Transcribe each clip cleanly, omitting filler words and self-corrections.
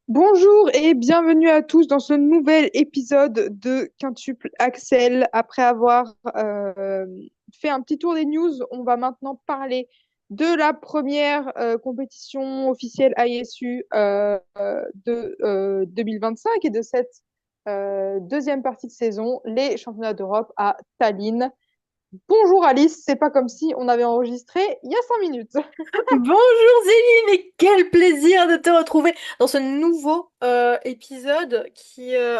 Bonjour et bienvenue à tous dans ce nouvel épisode de Quintuple Axel. Après avoir fait un petit tour des news, on va maintenant parler de la première compétition officielle ISU de 2025 et de cette deuxième partie de saison, les championnats d'Europe à Tallinn. Bonjour Alice, c'est pas comme si on avait enregistré il y a 5 minutes. Bonjour Zélie, mais quel plaisir de te retrouver dans ce nouveau épisode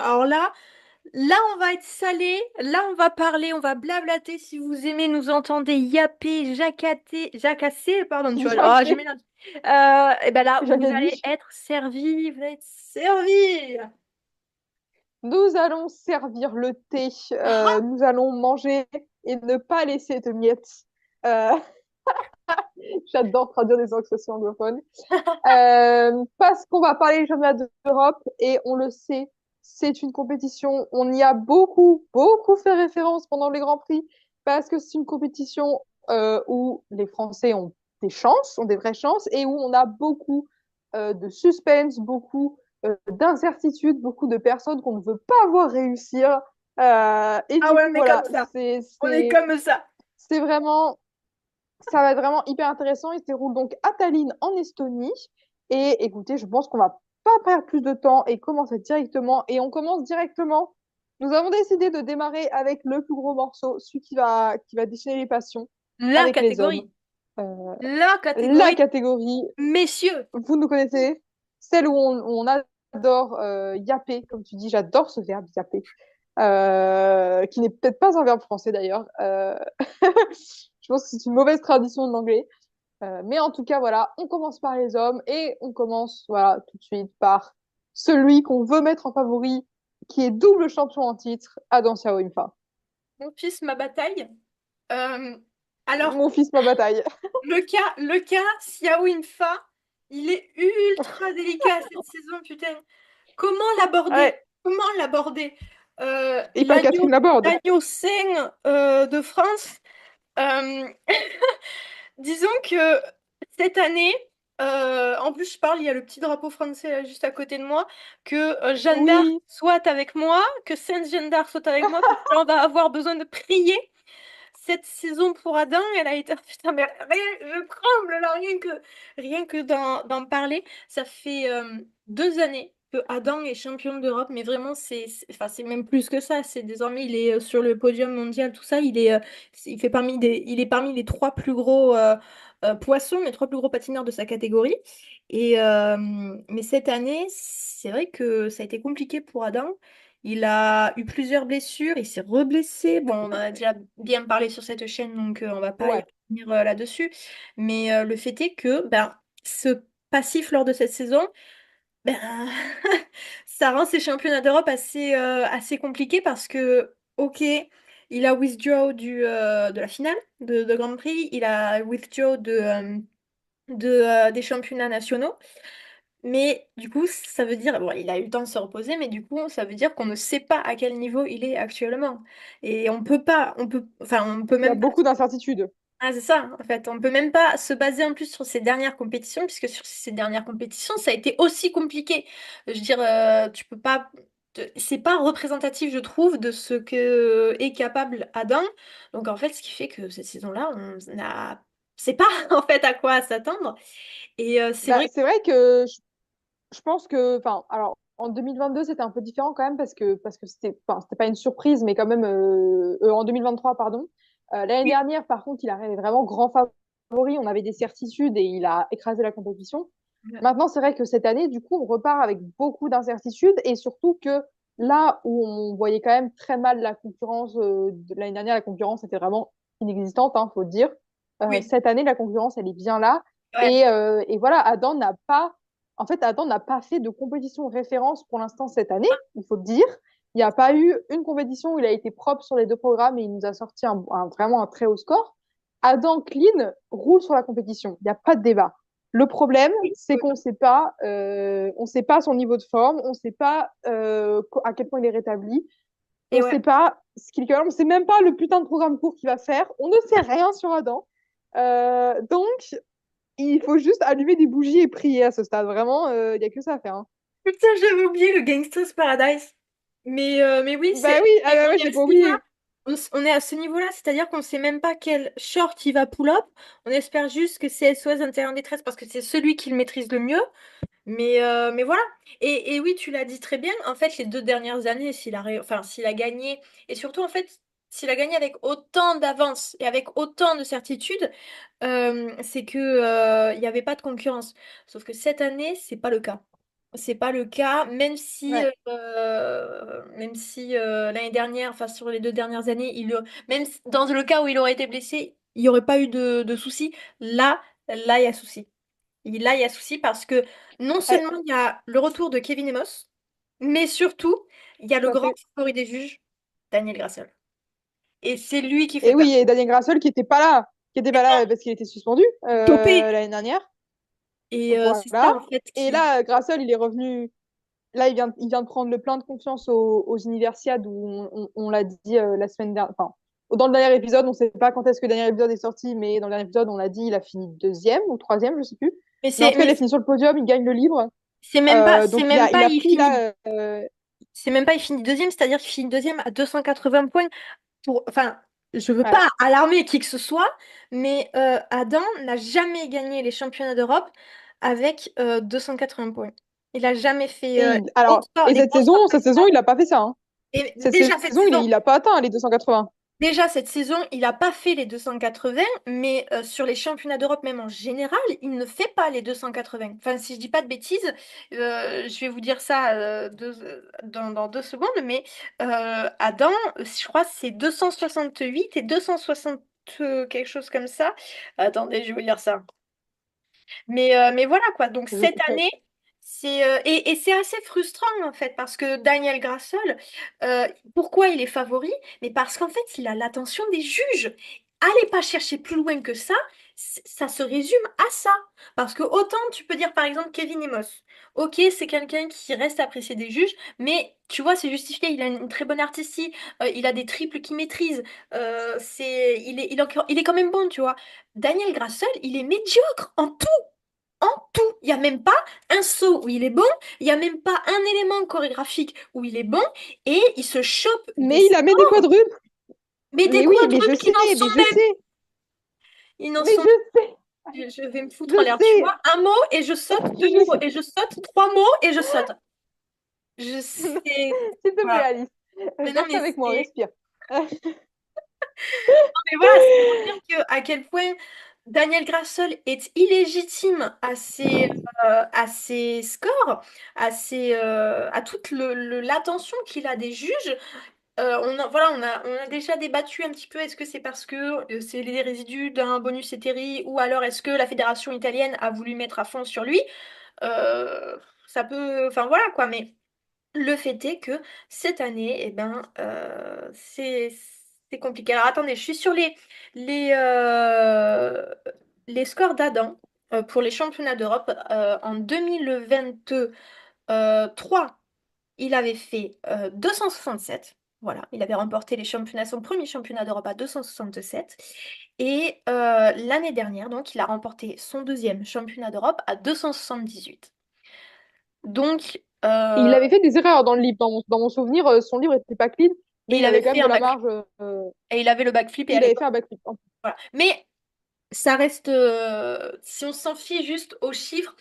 alors là on va être salé, là on va parler, on va blablater. Si vous aimez nous entendez yapper, jacasser, pardon, tu vois, oh, j'ai Jacques, mélangé. Et ben là vous Jacques allez être servis, vous allez être servis. Nous allons servir le thé, nous allons manger et ne pas laisser de miettes. Euh, J'adore traduire des expressions anglophones. Parce qu'on va parler du championnat d'Europe et on le sait, c'est une compétition. On y a beaucoup fait référence pendant les Grands Prix parce que c'est une compétition où les Français ont des chances, ont des vraies chances et où on a beaucoup de suspense, beaucoup d'incertitudes, beaucoup de personnes qu'on ne veut pas voir réussir. Et Ah du ouais, coup, on est comme voilà, ça, on est comme ça. c'est vraiment ça va être vraiment hyper intéressant. Il se déroule donc à Tallinn, en Estonie. Et écoutez, je pense qu'on va pas perdre plus de temps et commencer directement. Et on commence directement. Nous avons décidé de démarrer avec le plus gros morceau, celui qui va déchaîner les passions La avec les hommes. catégorie, Euh, la la catégorie, catégorie, messieurs. vous nous connaissez, celle où on adore yapper, comme tu dis, j'adore ce verbe yapper, qui n'est peut-être pas un verbe français d'ailleurs. Je pense que c'est une mauvaise tradition de l'anglais. Mais en tout cas, voilà, on commence par les hommes et on commence, voilà, tout de suite par celui qu'on veut mettre en favori, qui est double champion en titre, Adam Xiaoyinfa. Mon fils, ma bataille. Euh, alors, Mon fils, ma bataille. le cas Xiao Infa, il est ultra délicat cette saison, putain. Comment l'aborder? Ouais, Comment l'aborder? et pas Catherine Laborde. L'agneau sain de France. euh, Disons que cette année, en plus je parle, il y a le petit drapeau français là, juste à côté de moi, que Jeanne d'Arc Oui, soit avec moi, que Sainte Jeanne d'Arc soit avec moi, parce qu'on va avoir besoin de prier. Cette saison pour Adam, elle a été... Putain, mais rien, je tremble là, rien que d'en parler. Ça fait 2 années que Adam est champion d'Europe, mais vraiment, enfin, c'est même plus que ça. C'est désormais, il est sur le podium mondial, tout ça. Il est parmi les trois plus gros poissons, les trois plus gros patineurs de sa catégorie. Mais cette année, c'est vrai que ça a été compliqué pour Adam. Il a eu plusieurs blessures, il s'est reblessé. Bon, on en a déjà bien parlé sur cette chaîne, donc on va pas y ouais. revenir là-dessus. Mais le fait est que ce passif lors de cette saison, ben, ça rend ces championnats d'Europe assez compliqués parce que, ok, il a withdraw de la finale de Grand Prix, il a withdraw des championnats nationaux. Mais du coup, ça veut dire, bon, il a eu le temps de se reposer, mais du coup, ça veut dire qu'on ne sait pas à quel niveau il est actuellement. Et on peut pas, enfin, on peut Il y a même pas. beaucoup d'incertitudes. Ah, c'est ça, en fait, on peut même pas se baser en plus sur ses dernières compétitions, puisque sur ces dernières compétitions, ça a été aussi compliqué. Je veux dire, tu peux pas. C'est pas représentatif, je trouve, de ce que est capable Adam. Donc, en fait, ce qui fait que cette saison-là, on a. C'est pas en fait à quoi s'attendre. Et c'est Bah, vrai. c'est vrai que je pense que, enfin, alors, en 2022, c'était un peu différent quand même parce que c'était pas une surprise, mais quand même, en 2023, pardon. L'année Oui. dernière, par contre, il arrivait vraiment grand favori. On avait des certitudes et il a écrasé la compétition. Maintenant, c'est vrai que cette année, du coup, on repart avec beaucoup d'incertitudes et surtout que là où on voyait quand même très mal la concurrence, de l'année dernière, la concurrence était vraiment inexistante, hein, faut le dire. Oui. Cette année, la concurrence, elle est bien là. Ouais. Et voilà, en fait, Adam n'a pas fait de compétition référence pour l'instant cette année, il faut le dire. Il n'y a pas eu une compétition où il a été propre sur les deux programmes et il nous a sorti vraiment un très haut score. Adam Clean roule sur la compétition, il n'y a pas de débat. Le problème, Oui. c'est on sait pas son niveau de forme, on sait pas à quel point il est rétabli, Et on ouais. sait pas skill équivalent. On ne sait même pas le putain de programme court qu'il va faire. On ne sait rien sur Adam. Donc, il faut juste allumer des bougies et prier à ce stade. Vraiment, il n'y a que ça à faire. Hein. Putain, j'avais oublié le Gangsta's Paradise. Mais oui, Bah oui, ah bah on ouais, est j'ai à pas ce niveau-là. oublié. On est à ce niveau-là, c'est-à-dire qu'on sait même pas quel short il va pull-up. On espère juste que c'est SOS 21 détresse parce que c'est celui qui le maîtrise le mieux. Mais voilà. Et oui, tu l'as dit très bien. En fait, les 2 dernières années, s'il a gagné, et surtout, en fait, s'il a gagné avec autant d'avance et avec autant de certitude, c'est que, il n'y avait pas de concurrence. Sauf que cette année, c'est pas le cas. C'est pas le cas, Ouais. même si l'année dernière, enfin sur les 2 dernières années, dans le cas où il aurait été blessé, il n'y aurait pas eu de soucis. Là, il y a souci. Là, il y a souci parce que non Ouais, seulement il y a le retour de Kevin Emos, mais surtout, il y a le tout à grand fait. favori des juges, Daniel Grassel. Et c'est lui qui fait Et peur. oui, et Daniel Grassol qui était pas là. Qui était C'est pas ça, là parce qu'il était suspendu dopé. l'année dernière. Et c'est ça, Voilà. en fait, Et qui... là, Grassol, il est revenu. Là, il vient de prendre le plein de confiance aux Universiades où on l'a dit la semaine dernière. Enfin, dans le dernier épisode, on ne sait pas quand est-ce que le dernier épisode est sorti, mais dans le dernier épisode, on l'a dit, il a fini deuxième ou troisième, je sais plus. Mais Mais en c'est tout cas, mais il a fini sur le podium, il gagne le libre. c'est Donc, même il pas a il pris finit là. c'est même pas il finit deuxième, c'est-à-dire qu'il finit deuxième à 280 points enfin, je veux Ouais. pas alarmer qui que ce soit, mais Adam n'a jamais gagné les championnats d'Europe avec 280 points. Il a jamais fait Alors, et les gros scores comme cette saison, ça. il n'a pas fait ça. Hein. Et Cette saison, il a pas atteint les 280. déjà cette saison, il n'a pas fait les 280, mais sur les championnats d'Europe même en général, il ne fait pas les 280. Enfin, si je dis pas de bêtises, je vais vous dire ça dans 2 secondes, mais Adam, je crois, c'est 268 et 260 quelque chose comme ça. Attendez, je vais vous dire ça. Mais voilà quoi, donc Je cette sais. année, et c'est assez frustrant en fait, parce que Daniel Grassol, pourquoi il est favori? Mais parce qu'en fait, il a l'attention des juges. Allez pas chercher plus loin que ça, ça se résume à ça. Parce que autant tu peux dire par exemple Kevin Emos. Ok, c'est quelqu'un qui reste apprécié des juges, mais tu vois, c'est justifié, il a une très bonne artistique, il a des triples qu'il maîtrise, il est quand même bon, tu vois. Daniel Grassol, il est médiocre en en tout. Il n'y a même pas un saut où il est bon, il n'y a même pas un élément chorégraphique où il est bon, et il se chope des Mais il a mis des scores, quadruples. mais des Mais oui, mais je quadruples qui sais, n'en sont mais je même. sais, Ils n'en mais sont. je sais, Je vais me foutre je en l'air. Tu sais. vois, un mot et je saute, deux mots et je saute, trois mots et je saute. Je sais. S'il te plaît, Voilà. Alice, Mais non, reste mais avec moi, c'est. respire. Mais voilà, c'est pour dire à quel point Daniel Grassol est illégitime à ses scores, à toute l'attention qu'il a des juges. Voilà, on a déjà débattu un petit peu, est-ce que c'est parce que c'est les résidus d'un bonus Eteri ou alors est-ce que la fédération italienne a voulu mettre à fond sur lui? Ça peut, enfin voilà quoi, mais le fait est que cette année, eh ben, c'est compliqué. Alors attendez, je suis sur les, euh, les scores d'Adam pour les championnats d'Europe. En 2023, il avait fait 267. Voilà, il avait remporté son premier championnat d'Europe à 267. Et l'année dernière, donc, il a remporté son deuxième championnat d'Europe à 278. Donc, Et il avait fait des erreurs dans le livre. Dans mon souvenir, son livre était pas clean, mais il il avait avait quand même fait de un la backflip. marge. Et il avait le backflip et Il à avait fait l'époque. un backflip. Voilà. Mais ça reste. Si on s'en fie juste aux chiffres,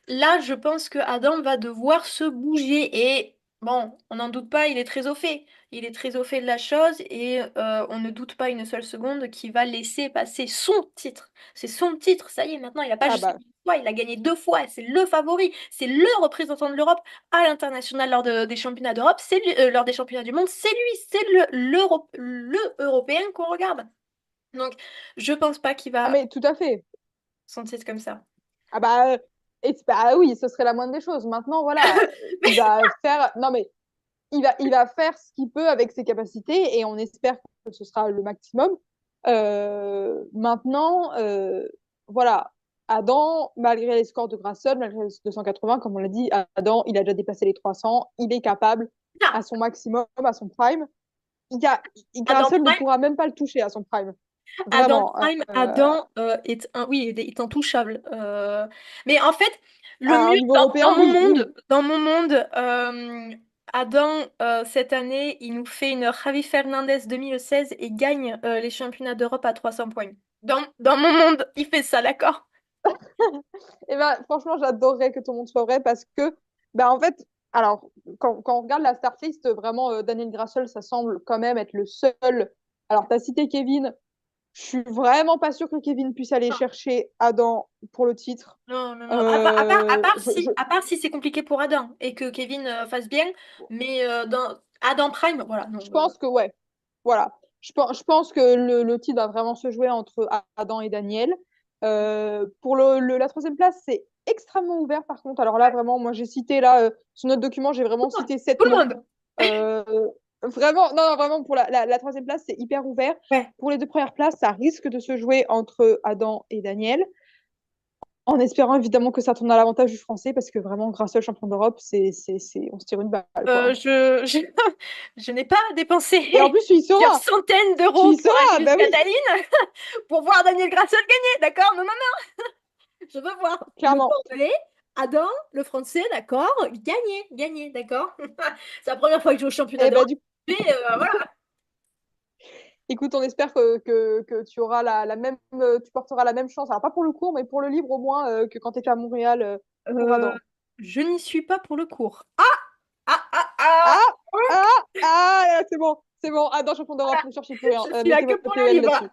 là, je pense que Adam va devoir se bouger. Et bon, on n'en doute pas, il est très au fait. Il est très au fait de la chose et on ne doute pas une seule seconde qu'il va laisser passer son titre. C'est son titre, ça y est, maintenant, il n'a pas Ah juste bah, gagné une fois, il a gagné 2 fois. C'est le favori, c'est le représentant de l'Europe à l'international des championnats d'Europe, lors des championnats du monde. C'est lui, c'est le Européen qu'on regarde. Donc, je pense pas qu'il ah va mais tout à fait. s'en titre comme ça. Ah bah, bah oui, ce serait la moindre des choses. Maintenant, voilà, il va faire. Non mais il va faire ce qu'il peut avec ses capacités et on espère que ce sera le maximum. Maintenant, voilà, Adam, malgré les scores de Grassol, malgré les 280, comme on l'a dit, Adam, il a déjà dépassé les 300, il est capable Non, à son maximum, à son prime. il y a, Adam Grassel ne Prime, pourra même pas le toucher à son prime. Adam Vraiment. Prime, Adam oui, est intouchable. Mais en fait, le À un mieux niveau européen, oui, oui. dans mon monde, Adam cette année, il nous fait une Javi Fernandez 2016 et gagne les championnats d'Europe à 300 points. Dans mon monde, il fait ça, d'accord? Et ben, franchement, j'adorerais que tout le monde soit vrai parce que, ben, en fait, alors, quand on regarde la start list, vraiment, Daniel Grassel, ça semble quand même être le seul. Alors, tu as cité Kevin. Je suis vraiment pas sûre que Kevin puisse aller Non, chercher Adam pour le titre. non, non, non. À part Je, je, à part si c'est compliqué pour Adam et que Kevin fasse bien, mais dans Adam Prime, voilà, non. je pense que, ouais, voilà. Je pense que le titre va vraiment se jouer entre Adam et Daniel. Pour la troisième place, c'est extrêmement ouvert par contre. Alors là, Ouais. vraiment, moi j'ai cité là, sur notre document, j'ai vraiment cité sept Tout le noms. monde. Euh, Vraiment, non, non, vraiment, pour la troisième place, c'est hyper ouvert. Ouais. Pour les deux premières places, ça risque de se jouer entre Adam et Daniel, en espérant évidemment que ça tourne à l'avantage du français, parce que vraiment, grâce au champion d'Europe, on se tire une balle, quoi. Je n'ai pas Et en dépensé plus, tu y plusieurs seras. centaines Tu d'euros y pour aller seras, bah jusqu'à oui, Tallinn pour voir Daniel Grassel gagner, d'accord? Non, non, non, je veux voir le clairement. Bordelais, Adam, le Français, d'accord? Gagner, gagner, d'accord? C'est la première fois que je joue au championnat Et bah, d'Europe. Mais voilà. écoute, on espère que tu auras la même, tu porteras la même chance. Alors, pas pour le cours, mais pour le livre au moins, que quand tu étais à Montréal, pour Euh, Adam. je n'y suis pas pour le cours. Ah, ah, ah, ah! Ah, c'est bon, c'est bon. Adam, champion d'Europe, ne cherchez plus rien. Je suis là Mettez que votre pour le PEL livre. là-dessus.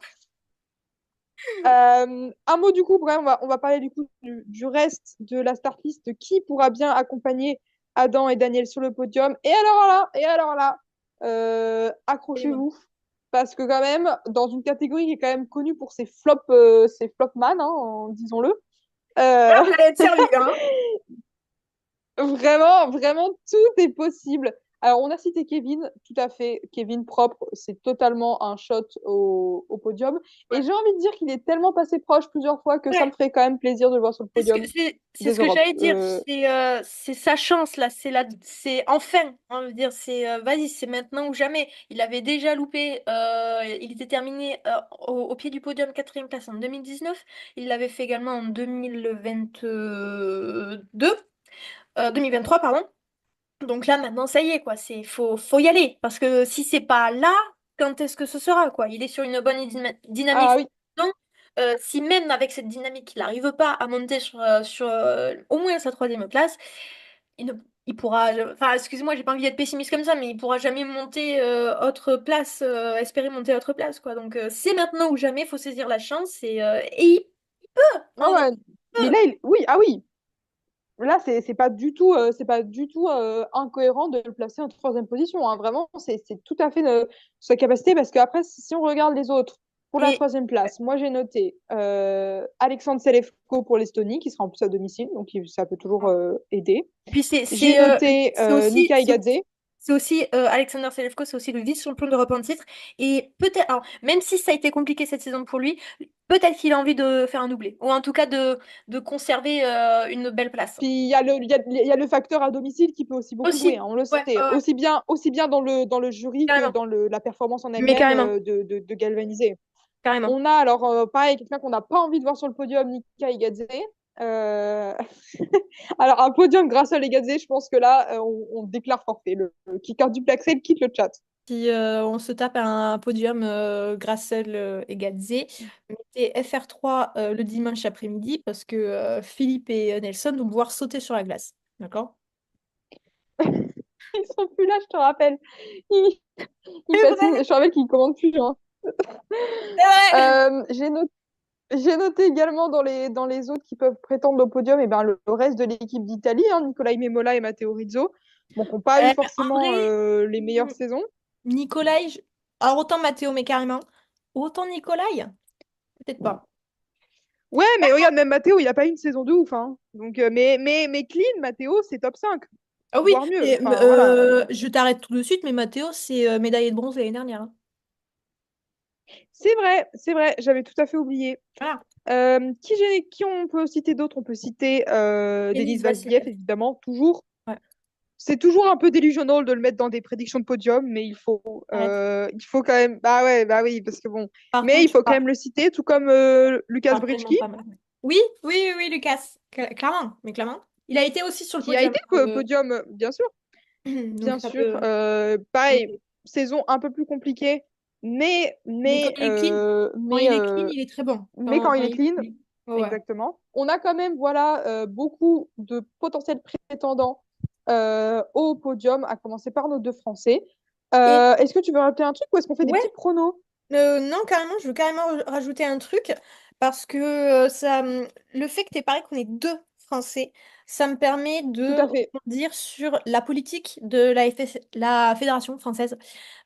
Un mot du coup, bref, on va parler du coup du reste de la start list, de qui pourra bien accompagner Adam et Daniel sur le podium. Et alors là, Dis-moi. accrochez-vous, parce que quand même, dans une catégorie qui est quand même connue pour ses flop man, hein, disons-le, Là, euh, vous allez être servi, hein? vraiment, vraiment, tout est possible. Alors, on a cité Kevin, tout à fait. Kevin propre, c'est totalement un shot au podium. Et Ouais. j'ai envie de dire qu'il est tellement passé proche plusieurs fois que ça me Ouais. ferait quand même plaisir de le voir sur le podium C'est des ce que Europes. j'allais dire. C'est sa chance là. C'est enfin. On veut dire, vas-y, c'est maintenant ou jamais. Il avait déjà loupé. Il était terminé au pied du podium quatrième place en 2019. Il l'avait fait également en 2022, 2023 pardon. Donc là maintenant ça y est quoi. Faut y aller parce que si c'est pas là, quand est-ce que ce sera quoi? Il est sur une bonne dynamique. Ah oui, Si même avec cette dynamique, il n'arrive pas à monter sur au moins sa troisième place, il, ne, il pourra, enfin, excusez-moi, j'ai pas envie d'être pessimiste comme ça, mais il pourra jamais monter autre place, espérer monter autre place, quoi. Donc, c'est maintenant ou jamais, il faut saisir la chance et il peut, ah non, non, ouais. il Mais peut. là, oui, ah oui. Là, c'est pas du tout, incohérent de le placer en troisième position, hein. Vraiment, c'est tout à fait sa capacité parce qu'après, si on regarde les autres, pour la Et troisième place, moi j'ai noté Alexandre Selevko pour l'Estonie, qui sera en plus à domicile, donc ça peut toujours aider. puis J'ai noté c'est aussi, Nika Igadze. c'est aussi Alexander Selevko, c'est aussi le vice-champion d'Europe en titre. Et peut-être, alors, même si ça a été compliqué cette saison pour lui, peut-être qu'il a envie de faire un doublé. Ou en tout cas de conserver une belle place. Puis il y a le facteur à domicile qui peut aussi beaucoup jouer, Aussi, hein, on le ouais, sait. Aussi bien dans le jury que carrément. dans la performance en Mais elle-même carrément, de galvaniser. carrément. On a alors, pareil, quelqu'un qu'on n'a pas envie de voir sur le podium, Nika Igadze. Euh, Alors, un podium grâce à Igadze, je pense que là, on déclare forfait. Le kicker du Plaxel quitte le chat. Si on se tape un podium Grassel et Gadzé, mettez FR3 le dimanche après-midi parce que Philippe et Nelson vont pouvoir sauter sur la glace. D'accord? Ils sont plus là, je te rappelle. Ils, ils C'est patinent. vrai. Je te rappelle qu'ils ne commandent plus, hein. C'est vrai. Euh, j'ai noté également dans les autres qui peuvent prétendre au podium et ben, le reste de l'équipe d'Italie, hein, Nicolai Memola et Matteo Rizzo, bon, qui n'ont pas eu En forcément vrai, les meilleures saisons. Nicolai, alors autant Mathéo, mais carrément. Autant Nicolai? Peut-être pas. Ouais, mais regarde, même Matteo, il n'a pas eu une saison de ouf, hein. Donc, mais clean, Matteo, c'est top 5 Ah oui, voire mieux. Enfin, voilà. je t'arrête tout de suite, mais Mathéo, c'est médaillé de bronze l'année dernière, hein. C'est vrai, j'avais tout à fait oublié. Voilà. Qui on peut citer d'autres? On peut citer Denis Denis Vaziev, Vassiliev. évidemment, toujours. Ouais. c'est toujours un peu delusional de le mettre dans des prédictions de podium, mais Arrête. il faut quand même. Bah ouais, bah oui, parce que bon. Par Mais il contre, faut quand même le citer, tout comme Lucas parle tellement Britschki, pas mal. Oui, oui, oui, oui, Lucas. Clairement, mais clairement. Il a été aussi sur le qui a podium. été podium, bien sûr, Donc bien ça sûr. peut. Pareil, Ok. saison un peu plus compliquée, mais, Mais quand mais, il est clean, euh, mais, euh, il est très bon. mais quand il Quand est il est clean, clean. Ouais, ouais. exactement. On a quand même, voilà, beaucoup de potentiels prétendants au podium, à commencer par nos deux Français. Et Est-ce que tu veux rajouter un truc ou est-ce qu'on fait des ouais, petits pronos? non, carrément, je veux carrément rajouter un truc parce que le fait que tu aies parlé qu'on est deux Français, ça me permet Tout de à fait. dire sur la politique de la Fédération française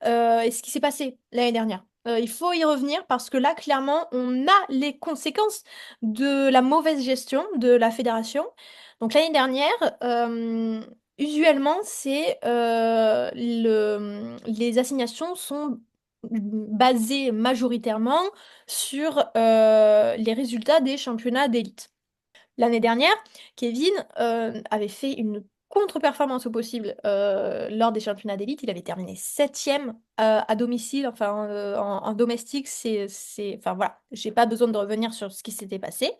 et ce qui s'est passé l'année dernière. Il faut y revenir parce que là, clairement, on a les conséquences de la mauvaise gestion de la fédération. Donc l'année dernière, usuellement, les assignations sont basées majoritairement sur les résultats des championnats d'élite. L'année dernière, Kevin avait fait une contre-performance au possible lors des championnats d'élite. Il avait terminé septième à domicile, enfin en domestique. Enfin voilà, j'ai pas besoin de revenir sur ce qui s'était passé.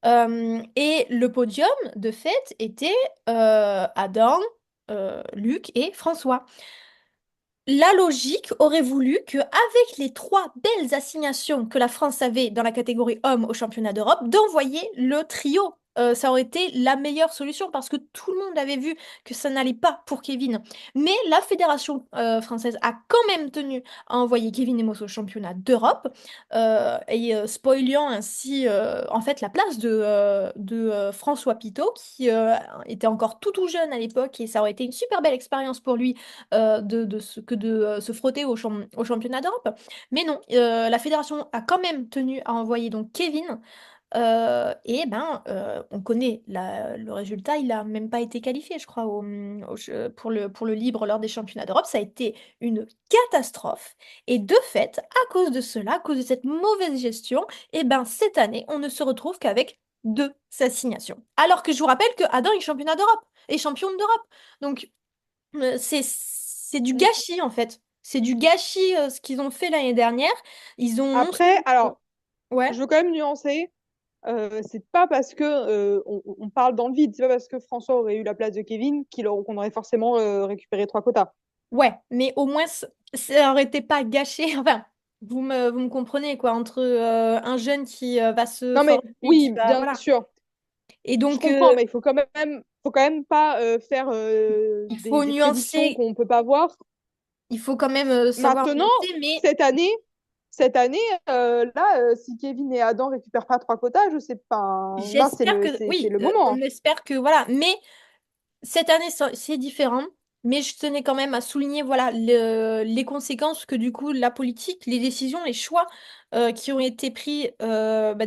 Et le podium, de fait, était Adam, Luc et François. La logique aurait voulu que, avec les trois belles assignations que la France avait dans la catégorie homme au championnat d'Europe, d'envoyer le trio. Ça aurait été la meilleure solution parce que tout le monde avait vu que ça n'allait pas pour Kevin. Mais la fédération française a quand même tenu à envoyer Kevin Emos au championnat d'Europe spoilant ainsi en fait la place de François Pitot qui était encore tout jeune à l'époque et ça aurait été une super belle expérience pour lui de se frotter au championnat d'Europe. Mais non, la fédération a quand même tenu à envoyer donc Kevin. On connaît le résultat, il n'a même pas été qualifié, je crois, pour le libre lors des championnats d'Europe. Ça a été une catastrophe. Et de fait, à cause de cela, à cause de cette mauvaise gestion, cette année, on ne se retrouve qu'avec deux assignations. Alors que je vous rappelle que Adam est championnat d'Europe, est champion d'Europe. Donc, c'est du Mm. gâchis en fait. C'est du gâchis ce qu'ils ont fait l'année dernière. Ils ont non Après, seulement... alors, Ouais, je veux quand même nuancer. C'est pas parce que on parle dans le vide, c'est pas parce que François aurait eu la place de Kevin qu'on aurait forcément récupéré trois quotas. ouais, mais au moins ça aurait été pas gâché. Enfin, vous me comprenez quoi, entre un jeune qui va se Non mais former et qui oui, va... bien Voilà. sûr, Et je donc, comprends, mais faut quand même pas faire il faut des prédictions nuancer, qu'on peut pas voir. il faut quand même savoir Maintenant, nuancer, mais cette année, cette année, si Kevin et Adam récupèrent pas trois quotas, je sais pas. Là, j'espère que... c'est Oui, le moment, on hein. espère que... Voilà, mais... Cette année, c'est différent, mais je tenais quand même à souligner voilà, les conséquences que du coup la politique, les décisions, les choix qui ont été pris,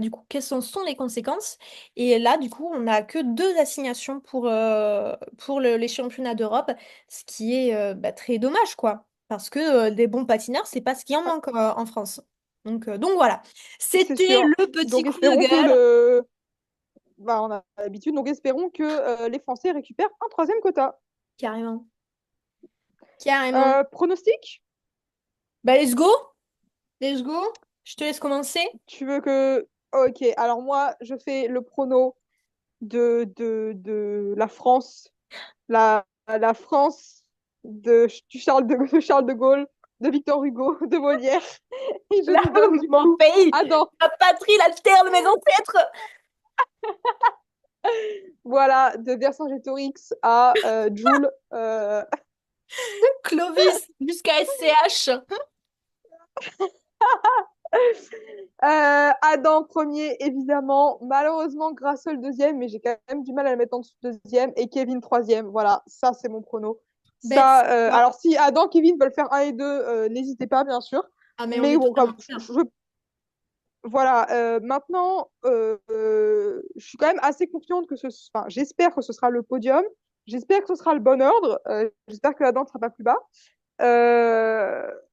du coup, quelles sont les conséquences? Et là, du coup, on n'a que deux assignations pour les championnats d'Europe, ce qui est très dommage, quoi. Parce que des bons patineurs, c'est pas ce qui en manque en France. Donc voilà, C'est c'était sûr. le petit Donc coup de espérons que gueule. on a l'habitude, donc espérons que les Français récupèrent un troisième quota. Carrément. Carrément. Pronostic? Bah, let's go! Let's go. Je te laisse commencer. Tu veux que... Ok, alors moi, je fais le prono de la France, la France de Charles de Gaulle, de Victor Hugo, de Molière. Et je Là, vous donne du mon coup pays, Adam. ma patrie, la terre de mes ancêtres. Voilà, de Vercingétorix à Joule. Clovis jusqu'à SCH. Adam premier, évidemment. Malheureusement, Grassol deuxième, mais j'ai quand même du mal à le mettre en dessous deuxième. Et Kevin troisième. Voilà, ça, c'est mon prono. Ben, Ça, c'est quoi? alors, si Adam, Kevin veulent faire un et deux, n'hésitez pas, bien sûr. Ah, mais on Mais est bon, totalement comme fiers. voilà, maintenant, je suis quand même assez confiante enfin, j'espère que ce sera le podium. J'espère que ce sera le bon ordre. J'espère que Adam ne sera pas plus bas.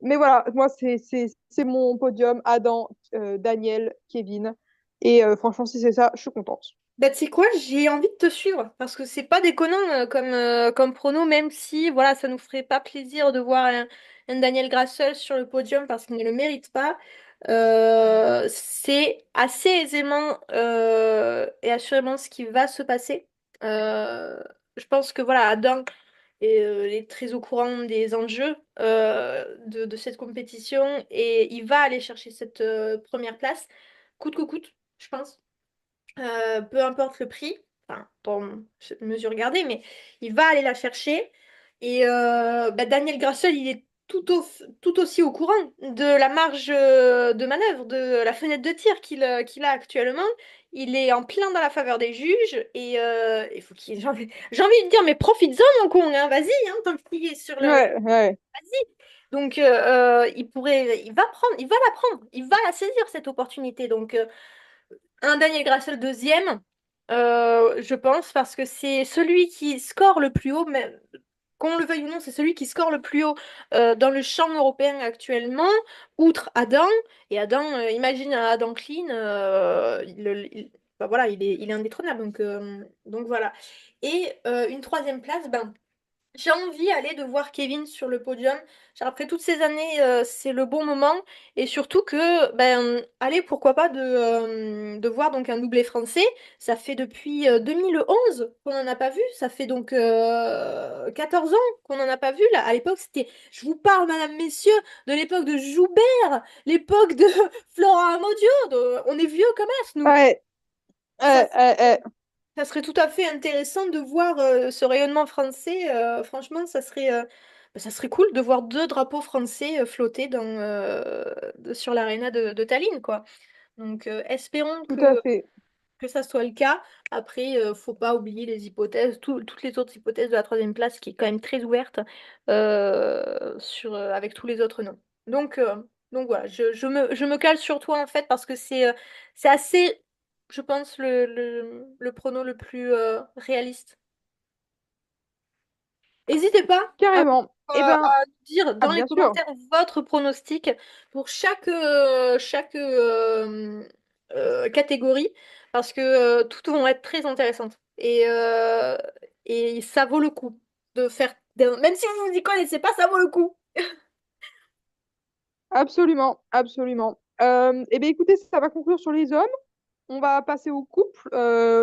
Mais voilà, moi, c'est mon podium. Adam, Daniel, Kevin. Et franchement, si c'est ça, je suis contente. Bah, tu sais quoi, j'ai envie de te suivre parce que c'est pas déconnant comme prono, même si voilà, ça nous ferait pas plaisir de voir un Daniel Grassel sur le podium parce qu'il ne le mérite pas. C'est assez aisément et assurément ce qui va se passer. Je pense que voilà, Adam est très au courant des enjeux de cette compétition et il va aller chercher cette première place, coûte que coûte, je pense. Peu importe le prix, enfin, pour mesure gardée, mais il va aller la chercher. Et bah, Daniel Grassel, il est tout aussi au courant de la marge de manœuvre, de la fenêtre de tir qu'il a actuellement. Il est en plein dans la faveur des juges et il faut qu'il... J'ai envie de dire, mais profites-en, mon con, hein, vas-y, hein, tant qu'il est sur le... Ouais, ouais. Vas-y. Donc, il va la prendre, il va la saisir, cette opportunité. Donc, un Daniel Grassel deuxième, je pense, parce que c'est celui qui score le plus haut, mais qu'on le veuille ou non, c'est celui qui score le plus haut dans le champ européen actuellement, outre Adam. Et Adam, imagine un Adam Clean, bah voilà, il est indétrônable. Donc voilà. Et une troisième place, ben, j'ai envie aller de voir Kevin sur le podium. Genre, après toutes ces années, c'est le bon moment. Et surtout que, ben, allez, pourquoi pas de voir donc un doublé français. Ça fait depuis 2011 qu'on n'en a pas vu. Ça fait donc 14 ans qu'on n'en a pas vu. Là, à l'époque, c'était, je vous parle, madame, messieurs, de l'époque de Joubert, l'époque de Florent Amodiot. On est vieux comme as, nous. Ouais, Ça ouais, ouais, ouais. ça serait tout à fait intéressant de voir ce rayonnement français. Franchement, ça serait cool de voir deux drapeaux français flotter sur l'aréna de Tallinn, quoi. Donc, espérons Tout à fait. que ça soit le cas. Après, faut pas oublier les hypothèses, toutes les autres hypothèses de la troisième place, qui est quand même très ouverte avec tous les autres noms. Donc, euh, donc voilà, je me cale sur toi en fait parce que c'est assez, je pense, le prono le plus réaliste. N'hésitez pas Carrément. Eh ben, à dire ah, dans les bien sûr. commentaires votre pronostic pour chaque catégorie parce que toutes vont être très intéressantes et ça vaut le coup de faire même si vous n'y connaissez pas, ça vaut le coup. Absolument, absolument. Eh bien, écoutez, ça va conclure sur les hommes. On va passer aux couples,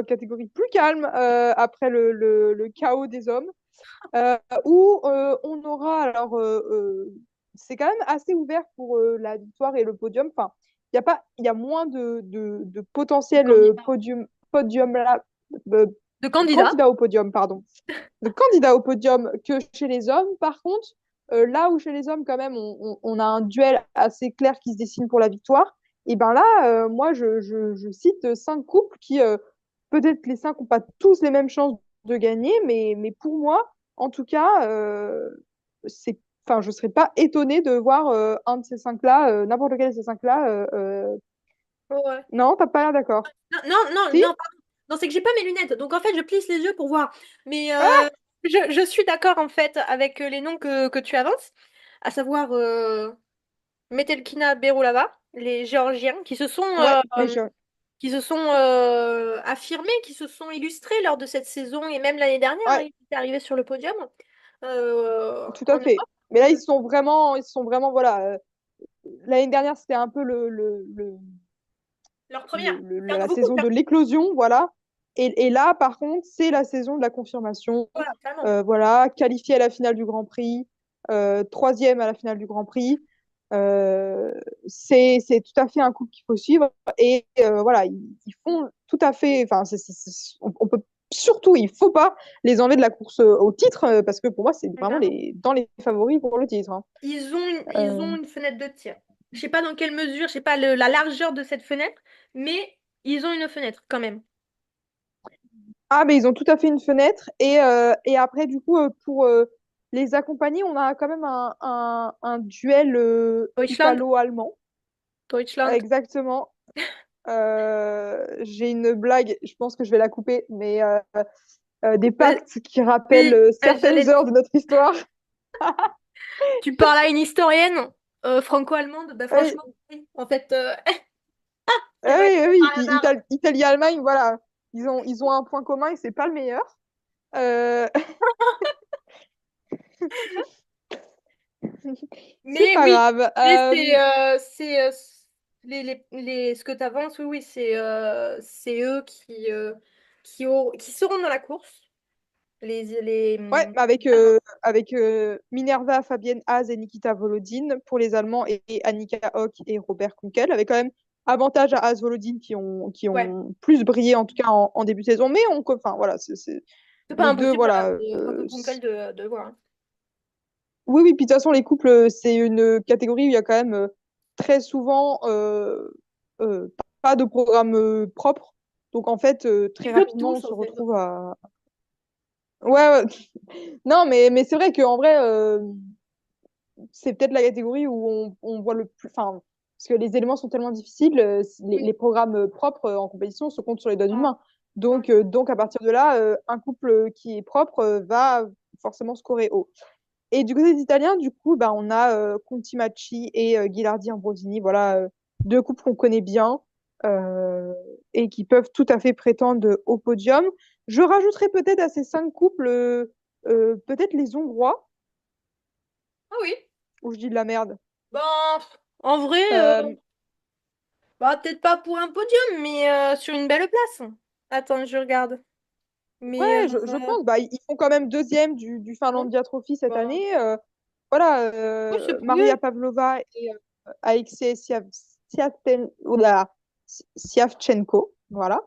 catégorie plus calme, après le chaos des hommes, où on aura, alors, c'est quand même assez ouvert pour la victoire et le podium. Enfin, il y a moins de De potentiel candidats. podium là, euh, De candidats. candidats au podium, pardon, de candidats au podium que chez les hommes. Par contre, là où chez les hommes, quand même, on a un duel assez clair qui se dessine pour la victoire, et ben là, moi, je cite cinq couples qui, peut-être les cinq n'ont pas tous les mêmes chances de gagner, mais pour moi, en tout cas, enfin, je ne serais pas étonnée de voir un de ces cinq-là, n'importe lequel de ces cinq-là. Ouais. Non, t'as pas l'air d'accord. Non, non, non, Si? non, pardon. Non, c'est que j'ai pas mes lunettes. Donc en fait, je plisse les yeux pour voir. Mais Ah, je suis d'accord en fait avec les noms que tu avances, à savoir Metelkina Berulava, les Géorgiens, ouais, les gens. qui se sont affirmés, qui se sont illustrés lors de cette saison et même l'année dernière, hein, Ouais, ils étaient arrivés sur le podium tout en à fait. Europe. Mais là, ils sont vraiment, voilà. L'année dernière, c'était un peu Leur première. C'est un la nouveau saison couple, de hein. l'éclosion, voilà. Et là, par contre, c'est la saison de la confirmation. Voilà, clairement. Voilà, qualifié à la finale du Grand Prix, troisième à la finale du Grand Prix. Euh, c'est tout à fait un couple qu'il faut suivre. Et voilà, ils font tout à fait. Enfin, on peut surtout, il faut pas les enlever de la course au titre, parce que pour moi, c'est vraiment Clairement. dans les favoris pour le titre, hein. Ils Euh, ont une fenêtre de tir. Je sais pas dans quelle mesure, je sais pas la largeur de cette fenêtre, mais ils ont une fenêtre quand même. Ah, mais ils ont tout à fait une fenêtre. Et après, du coup, pour les accompagner, on a quand même un duel Deutschland, italo-allemand. Deutschland. Exactement. J'ai une blague, je pense que je vais la couper, mais des Euh, pactes qui rappellent Oui, certaines j'allais. heures de notre histoire. Tu parles à une historienne franco-allemande, ben Oui, franchement, oui. En fait, oui, il n'y a pas oui, de oui. Puis hasard. Italie-Allemagne, voilà. ils ont un point commun et c'est pas le meilleur. Euh, c'est Mais pas oui, grave. mais ce que tu avances, oui, oui, c'est eux qui seront dans la course. Ouais, Allemands. avec Minerva, Fabienne Haas et Nikita Volodine pour les Allemands et Annika Hock et Robert Kunkel, avec quand même avantage à Haas Volodine qui Ouais, ont plus brillé en tout cas en début de saison, mais enfin voilà, c'est pas les deux, impossible, voilà, voilà. c'est un peu Kunkel de le voir. Hein. Oui, oui, puis de toute façon, les couples, c'est une catégorie où il y a quand même très souvent euh, pas de programme propre. Donc en fait, très Ils flottent rapidement, on tous, se en fait. retrouve à. Ouais, ouais. Non, mais c'est vrai qu'en vrai, c'est peut-être la catégorie où on voit le plus. Enfin, parce que les éléments sont tellement difficiles, Oui. les programmes propres en compétition se comptent sur les doigts d'une Ah, main. ah. Donc à partir de là, un couple qui est propre va forcément scorer haut. Et du côté des Italiens, du coup, bah, on a Conti-Macci et Ghilardi Ambrosini. Voilà, deux couples qu'on connaît bien euh, et qui peuvent tout à fait prétendre au podium. Je rajouterais peut-être à ces cinq couples, peut-être les Hongrois, Ah oui. où je dis de la merde. Ben, en vrai, Euh, bah, peut-être pas pour un podium, mais sur une belle place. Attends, je regarde. Mais ouais, je pense. Bah, ils font quand même deuxième du non, Finlandia Trophy cette bah, année. Voilà, oui, oui, Maria Pavlova et Alexei Siavchenko. Voilà.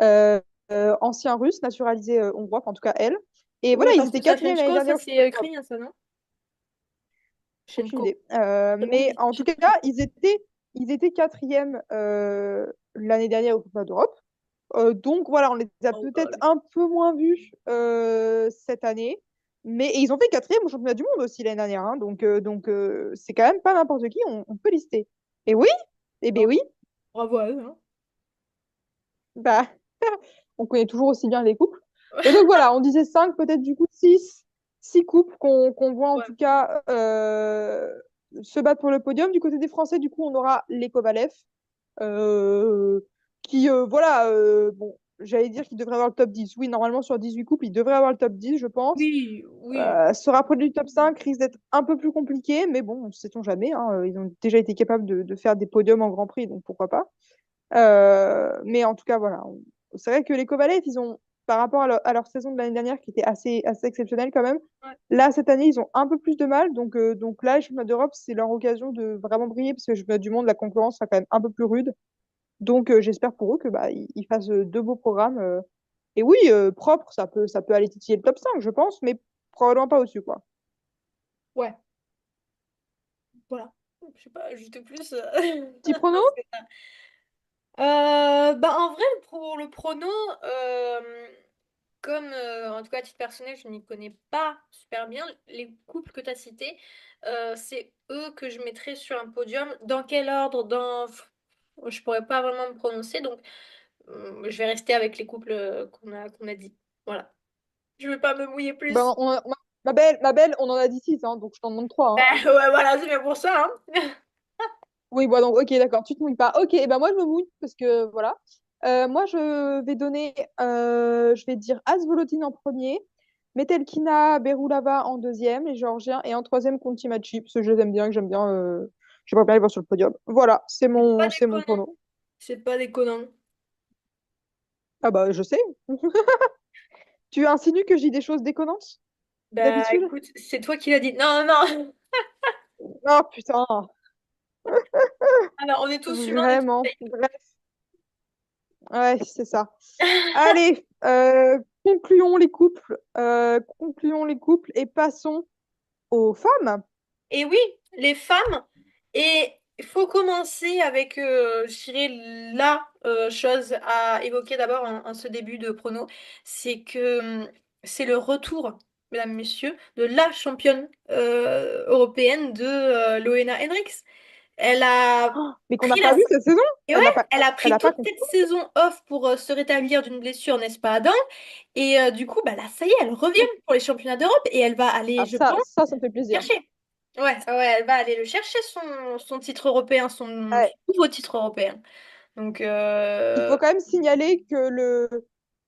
euh, Ancien russe, naturalisé hongrois, enfin, en tout cas elle. Et voilà, ouais, ils parce que étaient quatrième l'année Savchenko, ça dernière au c'est championnat d'Europe. ukrainien, ça, non? Aucune Shenko. idée. Oui, Mais en tout cas, Shenko. ils étaient quatrième l'année dernière au championnat d'Europe. Donc voilà, on les a Oh, peut-être un peu moins vus cette année. Mais et ils ont fait quatrième au championnat du monde aussi l'année dernière. Hein. C'est quand même pas n'importe qui, on peut lister. Et oui, eh bien bon, oui, bravo à eux, hein. bah, on connaît toujours aussi bien les couples. Et donc voilà, on disait 5, peut-être du coup 6 couples qu'on voit en Ouais. tout cas se battre pour le podium. Du côté des Français, du coup, on aura les Kovalev, euh, qui, voilà, bon, j'allais dire qu'il devrait avoir le top 10. Oui, normalement, sur 18 couples, il devrait avoir le top 10, je pense. Oui, oui. Se rapprocher du top 5 risque d'être un peu plus compliqué, mais bon, sait-on jamais. Hein, ils ont déjà été capables de faire des podiums en Grand Prix, donc pourquoi pas. Mais en tout cas, voilà. C'est vrai que les Kovalev, ils ont, par rapport à leur saison de l'année dernière, qui était assez exceptionnelle quand même, Ouais. là, cette année, ils ont un peu plus de mal. Donc là, les championnats d'Europe, c'est leur occasion de vraiment briller, parce que les championnats du monde, la concurrence sera quand même un peu plus rude. Donc j'espère pour eux que bah, ils fassent deux beaux programmes. Et oui, propre, ça peut aller titiller le top 5 je pense, mais probablement pas au-dessus, quoi. Ouais, voilà. Je sais pas ajouter plus. Petit prono? Bah en vrai, pour le prono, euh, comme en tout cas à titre personnel, je n'y connais pas super bien, les couples que tu as cités, c'est eux que je mettrais sur un podium. Dans quel ordre? Je pourrais pas vraiment me prononcer, donc je vais rester avec les couples qu'on a dit. Voilà. Je vais pas me mouiller Ben, plus. ma belle, on en a dit 6, hein, donc je t'en demande 3. Ben, ouais, voilà, c'est bien pour ça, hein. Oui, bon, donc, ok, d'accord, tu te mouilles pas. Ok, et ben moi, je me mouille parce que voilà. Moi, je vais dire Asvolotine en premier, Metelkina, Berulava en deuxième, les Géorgiens, et en troisième, Conti-Machi, parce que je les aime bien, que j'aime bien, j'aimerais bien les voir sur le podium. Voilà, C'est pas c'est mon déconnant. prono. C'est pas déconnant. Ah bah, je sais. Tu insinues que je dis des choses déconnantes, Bah d'habitude? écoute, c'est toi qui l'as dit. Non, non. Oh putain, Alors, on est tous humains, on est tous vraiment. pareils. Bref, ouais, c'est ça. Allez, concluons les couples et passons aux femmes. Et oui, les femmes. Et il faut commencer avec, je dirais, la chose à évoquer d'abord en ce début de prono, c'est que c'est le retour, mesdames, messieurs, de la championne européenne de Loena Hendricks. Elle a Oh, mais qu'on n'a pris pas vu cette saison. et ouais, elle a Elle pris a pas toute compris. cette saison off pour se rétablir d'une blessure, n'est-ce pas, Adam? Et du coup, bah là, ça y est, elle revient pour les championnats d'Europe et elle va aller, Ah, je pense, ça me fait plaisir. chercher. Ouais, ouais, elle va aller le chercher, son titre européen, son Ouais. nouveau titre européen. Donc, Il faut quand même signaler que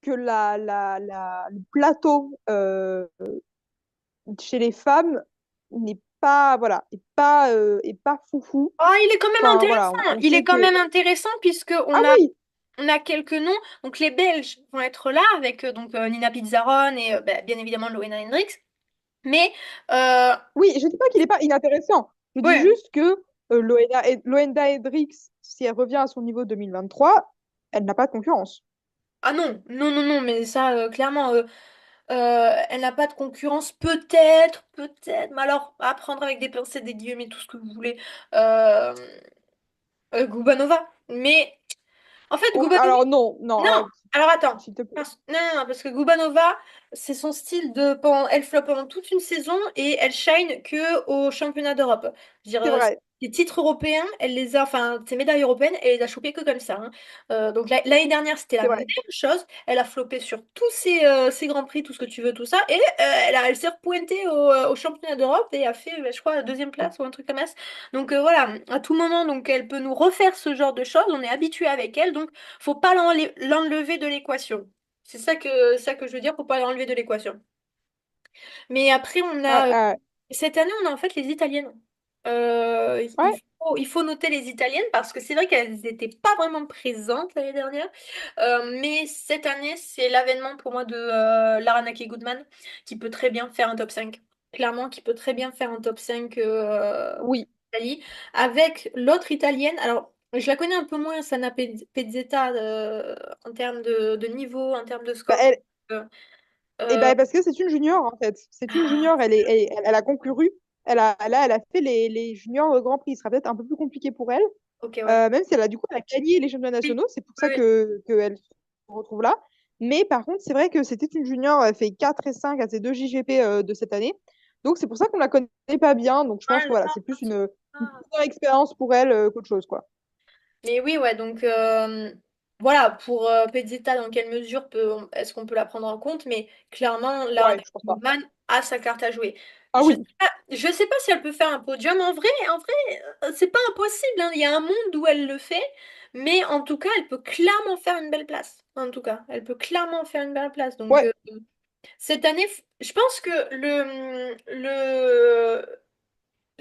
que le plateau chez les femmes n'est pas, voilà, est pas foufou. Oh, il est quand même Enfin, voilà, intéressant. on Il est sait quand que... même intéressant puisque Ah oui, on a quelques noms. Donc les Belges vont être là avec Nina Pizarron et bien évidemment Loena Hendricks. Mais euh, oui, je dis pas qu'il est pas inintéressant. Je dis ouais. juste que Loenda Hendricks, si elle revient à son niveau 2023, elle n'a pas de concurrence. Ah non, non, non, non, mais ça, clairement, elle n'a pas de concurrence, peut-être, peut-être, mais alors, à prendre avec des pincettes, des guillemets, tout ce que vous voulez, euh, Gubanova. Mais, en fait, Oh, Gubanova, alors non, non, non, arrête, alors attends. s'il te plaît. Non, non, non, parce que Gubanova, c'est son style elle flop pendant toute une saison et elle shine que au championnat d'Europe. Je veux dire, C'est vrai, les titres européens, elle les a, enfin, ses médailles européennes, elle les a chopées que comme ça, hein. Donc l'année dernière, c'était la c'est même vrai. chose. Elle a floppé sur tous ses grands prix, tout ce que tu veux, tout ça. Et elle s'est repointée au championnat d'Europe et a fait, je crois, la deuxième place ou un truc comme ça. Donc voilà, à tout moment, donc elle peut nous refaire ce genre de choses. On est habitué avec elle, donc faut pas l'enlever de l'équation. C'est ça que je veux dire, faut pas l'enlever de l'équation. Mais après, Ouais, ouais, cette année, on a en fait les Italiennes. ouais, Il faut noter les Italiennes parce que c'est vrai qu'elles n'étaient pas vraiment présentes l'année dernière. Mais cette année, c'est l'avènement pour moi de Lara Naki-Goodman qui peut très bien faire un top 5. Clairement, qui peut très bien faire un top 5 oui. Italie. Avec l'autre Italienne, alors je la connais un peu moins, Sana Pezzetta, en termes de niveau, en termes de Bah, score. Euh, et euh, ben parce que c'est une junior en fait. C'est une ah, junior, elle a concouru. Elle a fait les juniors au Grand Prix. Ce sera peut-être un peu plus compliqué pour elle. ok, ouais. Même si elle a du coup elle a gagné les championnats Oui, nationaux, c'est pour oui, ça oui. que elle se retrouve là. Mais par contre, c'est vrai que c'était une junior, elle fait 4 et 5 à ses deux JGP de cette année. Donc c'est pour ça qu'on la connaît pas bien. Donc je pense Ah, que voilà, c'est plus une première expérience pour elle qu'autre chose, quoi. mais oui, ouais, donc voilà, pour Pezzetta, dans quelle mesure est-ce qu'on peut la prendre en compte, mais clairement, Lara Ouais, je pense pas. Nagelsmann a sa carte à jouer. Ah oui, Je sais pas si elle peut faire un podium. En vrai, c'est pas impossible, hein. Il y a un monde où elle le fait, mais en tout cas, elle peut clairement faire une belle place. En tout cas, elle peut clairement faire une belle place. Donc, ouais, cette année, je pense que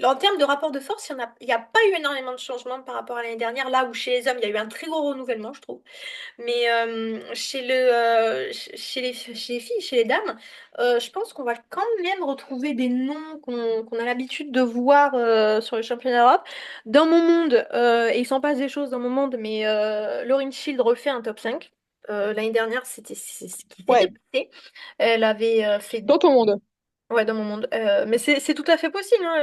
en termes de rapport de force, il y a pas eu énormément de changements par rapport à l'année dernière, là où chez les hommes, il y a eu un très gros renouvellement, je trouve. Mais chez les filles, chez les dames, je pense qu'on va quand même retrouver des noms qu'on a l'habitude de voir sur le championnat d'Europe. Dans mon monde, et il s'en passe des choses dans mon monde, mais Lauryn Shield refait un top 5. L'année dernière, c'est ce qui s'était ouais. passé. Elle avait fait Dans ton monde. Ouais, dans mon monde. Mais c'est tout à fait possible, hein.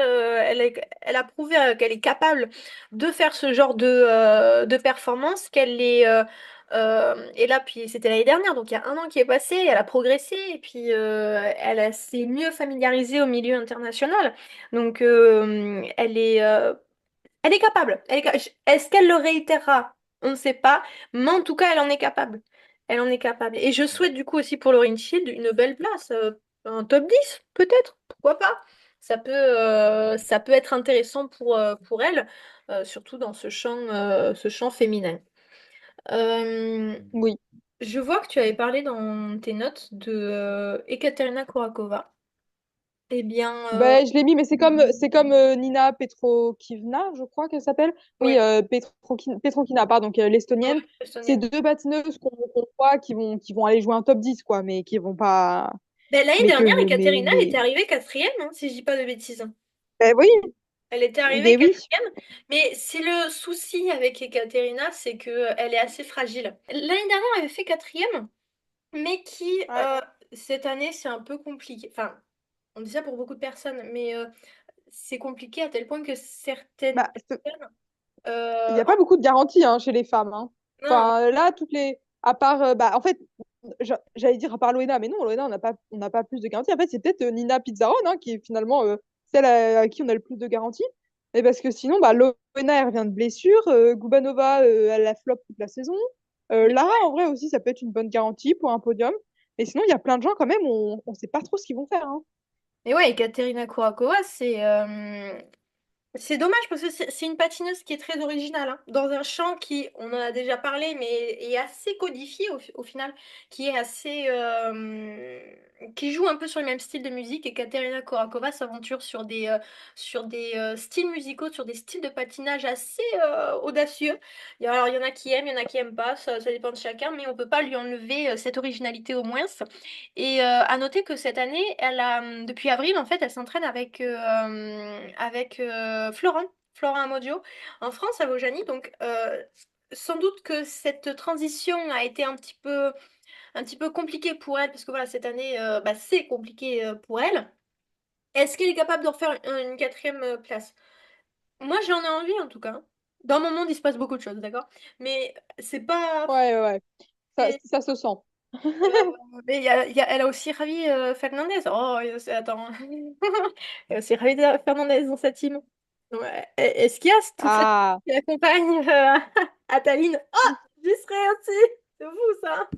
Elle a prouvé qu'elle est capable de faire ce genre de performance, et là, puis c'était l'année dernière, donc il y a un an qui est passé, elle a progressé, et puis s'est mieux familiarisée au milieu international. Donc elle est capable. Est-ce qu'elle le réitérera? On ne sait pas. Mais en tout cas, elle en est capable. Elle en est capable. Et je souhaite du coup aussi pour Lauryn Shield une belle place. Un top 10 peut-être. Pourquoi pas? Ça peut être intéressant pour elle, surtout dans ce champ féminin. Euh, Oui. je vois que tu avais parlé dans tes notes de Ekaterina Kurakova. Eh bien, Ben, je l'ai mis, mais c'est comme Nina Petrokivna, je crois qu'elle s'appelle. Oui, ouais, Petrokina, pardon, donc ouais, l'Estonienne. C'est estonienne. deux patineuses qu'on voit qui vont aller jouer un top 10 quoi, mais qui vont pas. Ben, l'année Mais que. dernière, Ekaterina, elle Mais... était arrivée quatrième, hein, si je dis pas de bêtises. Ben oui, Elle était arrivée ben oui. quatrième, mais c'est le souci avec Ekaterina, c'est que elle est assez fragile. L'année dernière, elle avait fait quatrième, mais Ouais. cette année, c'est un peu compliqué. Enfin, on dit ça pour beaucoup de personnes, mais c'est compliqué à tel point que certaines Bah, personnes... il n'y a oh, pas beaucoup de garanties hein, chez les femmes. Hein. non, Enfin, là, toutes les. À part. Bah, en fait, j'allais dire à part Loena, mais non, Loena, on n'a pas plus de garanties. En fait, c'est peut-être Nina Pizarro, hein, qui est finalement celle à qui on a le plus de garanties. Et parce que sinon, bah, Loena, elle revient de blessure. Gubanova, elle a flop toute la saison. mais, Lara, en vrai, aussi, ça peut être une bonne garantie pour un podium. Mais sinon, il y a plein de gens, quand même, on ne sait pas trop ce qu'ils vont faire. Hein. mais ouais, Ekaterina Kurakova, C'est dommage parce que c'est une patineuse qui est très originale, hein, dans un chant qui, on en a déjà parlé, mais est assez codifié au final, qui est assez, qui joue un peu sur le même style de musique. Et Katerina Korakova s'aventure sur des styles musicaux, sur des styles de patinage assez audacieux. Alors il y en a qui aiment, il y en a qui aiment pas, ça dépend de chacun, mais on peut pas lui enlever cette originalité au moins. Et à noter que cette année, depuis avril, en fait, elle s'entraîne avec Florent Amodio, en France, à Vaujany. Donc, sans doute que cette transition a été un petit peu compliquée pour elle, parce que voilà, cette année, bah, c'est compliqué pour elle. Est-ce qu'elle est capable de refaire une quatrième place? Moi, j'en ai envie, en tout cas. Dans mon monde, il se passe beaucoup de choses, d'accord? Mais c'est pas... Ouais, ouais, ouais. c'est- Ça se sent. Mais elle a aussi Javi Fernandez. Oh, attends. Elle a aussi Javi Fernandez dans sa team. Ouais. Est-ce qu'il y a toute cette Ah, qui accompagne Ataline? Ah, j'y serais aussi. C'est vous, ça.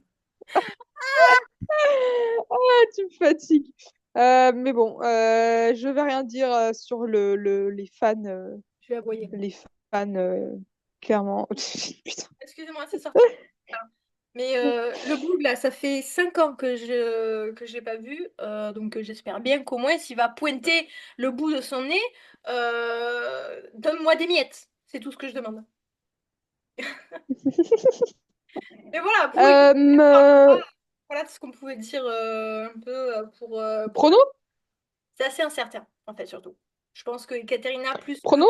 tu me fatigues. Mais bon, je vais rien dire sur les fans. Je vais aboyer. Les fans, clairement. Putain. Excusez-moi, c'est sorti. Mais le bug, là, ça fait 5 ans que je l'ai pas vu. Donc j'espère bien qu'au moins, s'il va pointer le bout de son nez, donne-moi des miettes. C'est tout ce que je demande. Mais voilà, pour Euh, me- voilà ce qu'on pouvait dire un peu pour... Prono? C'est assez incertain, en fait, surtout. Je pense que Katerina plus que Prono?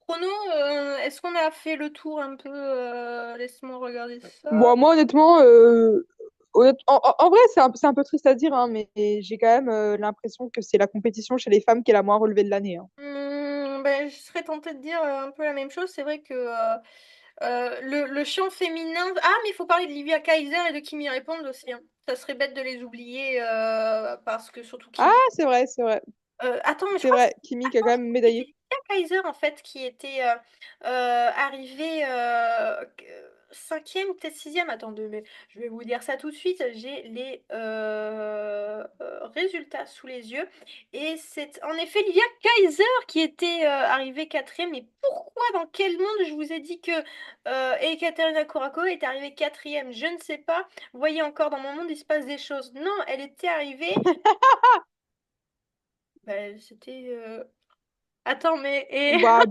Chrono, est-ce qu'on a fait le tour un peu laisse-moi regarder ça. Bon, moi, honnêtement, en vrai, c'est un peu triste à dire, hein, mais j'ai quand même l'impression que c'est la compétition chez les femmes qui est la moins relevée de l'année, hein. Ben, je serais tentée de dire un peu la même chose. C'est vrai que le chant féminin... Ah, mais il faut parler de Livia Kaiser et de Kimi Répondre aussi, hein. Ça serait bête de les oublier parce que surtout Ah, Kimi... c'est vrai, c'est vrai. Attends, mais je C'est crois que vrai, Kimi qui a quand même c'était médaillé. Lydia Kaiser en fait qui était arrivée cinquième ou peut-être sixième. Attendez, mais je vais vous dire ça tout de suite. J'ai les résultats sous les yeux. Et c'est en effet Lydia Kaiser qui était arrivée quatrième. Mais pourquoi, dans quel monde je vous ai dit que Ekaterina Korakova est arrivée quatrième? Je ne sais pas. Vous voyez encore dans mon monde, il se passe des choses. Non, elle était arrivée. Ben, c'était. Attends, mais et Bah,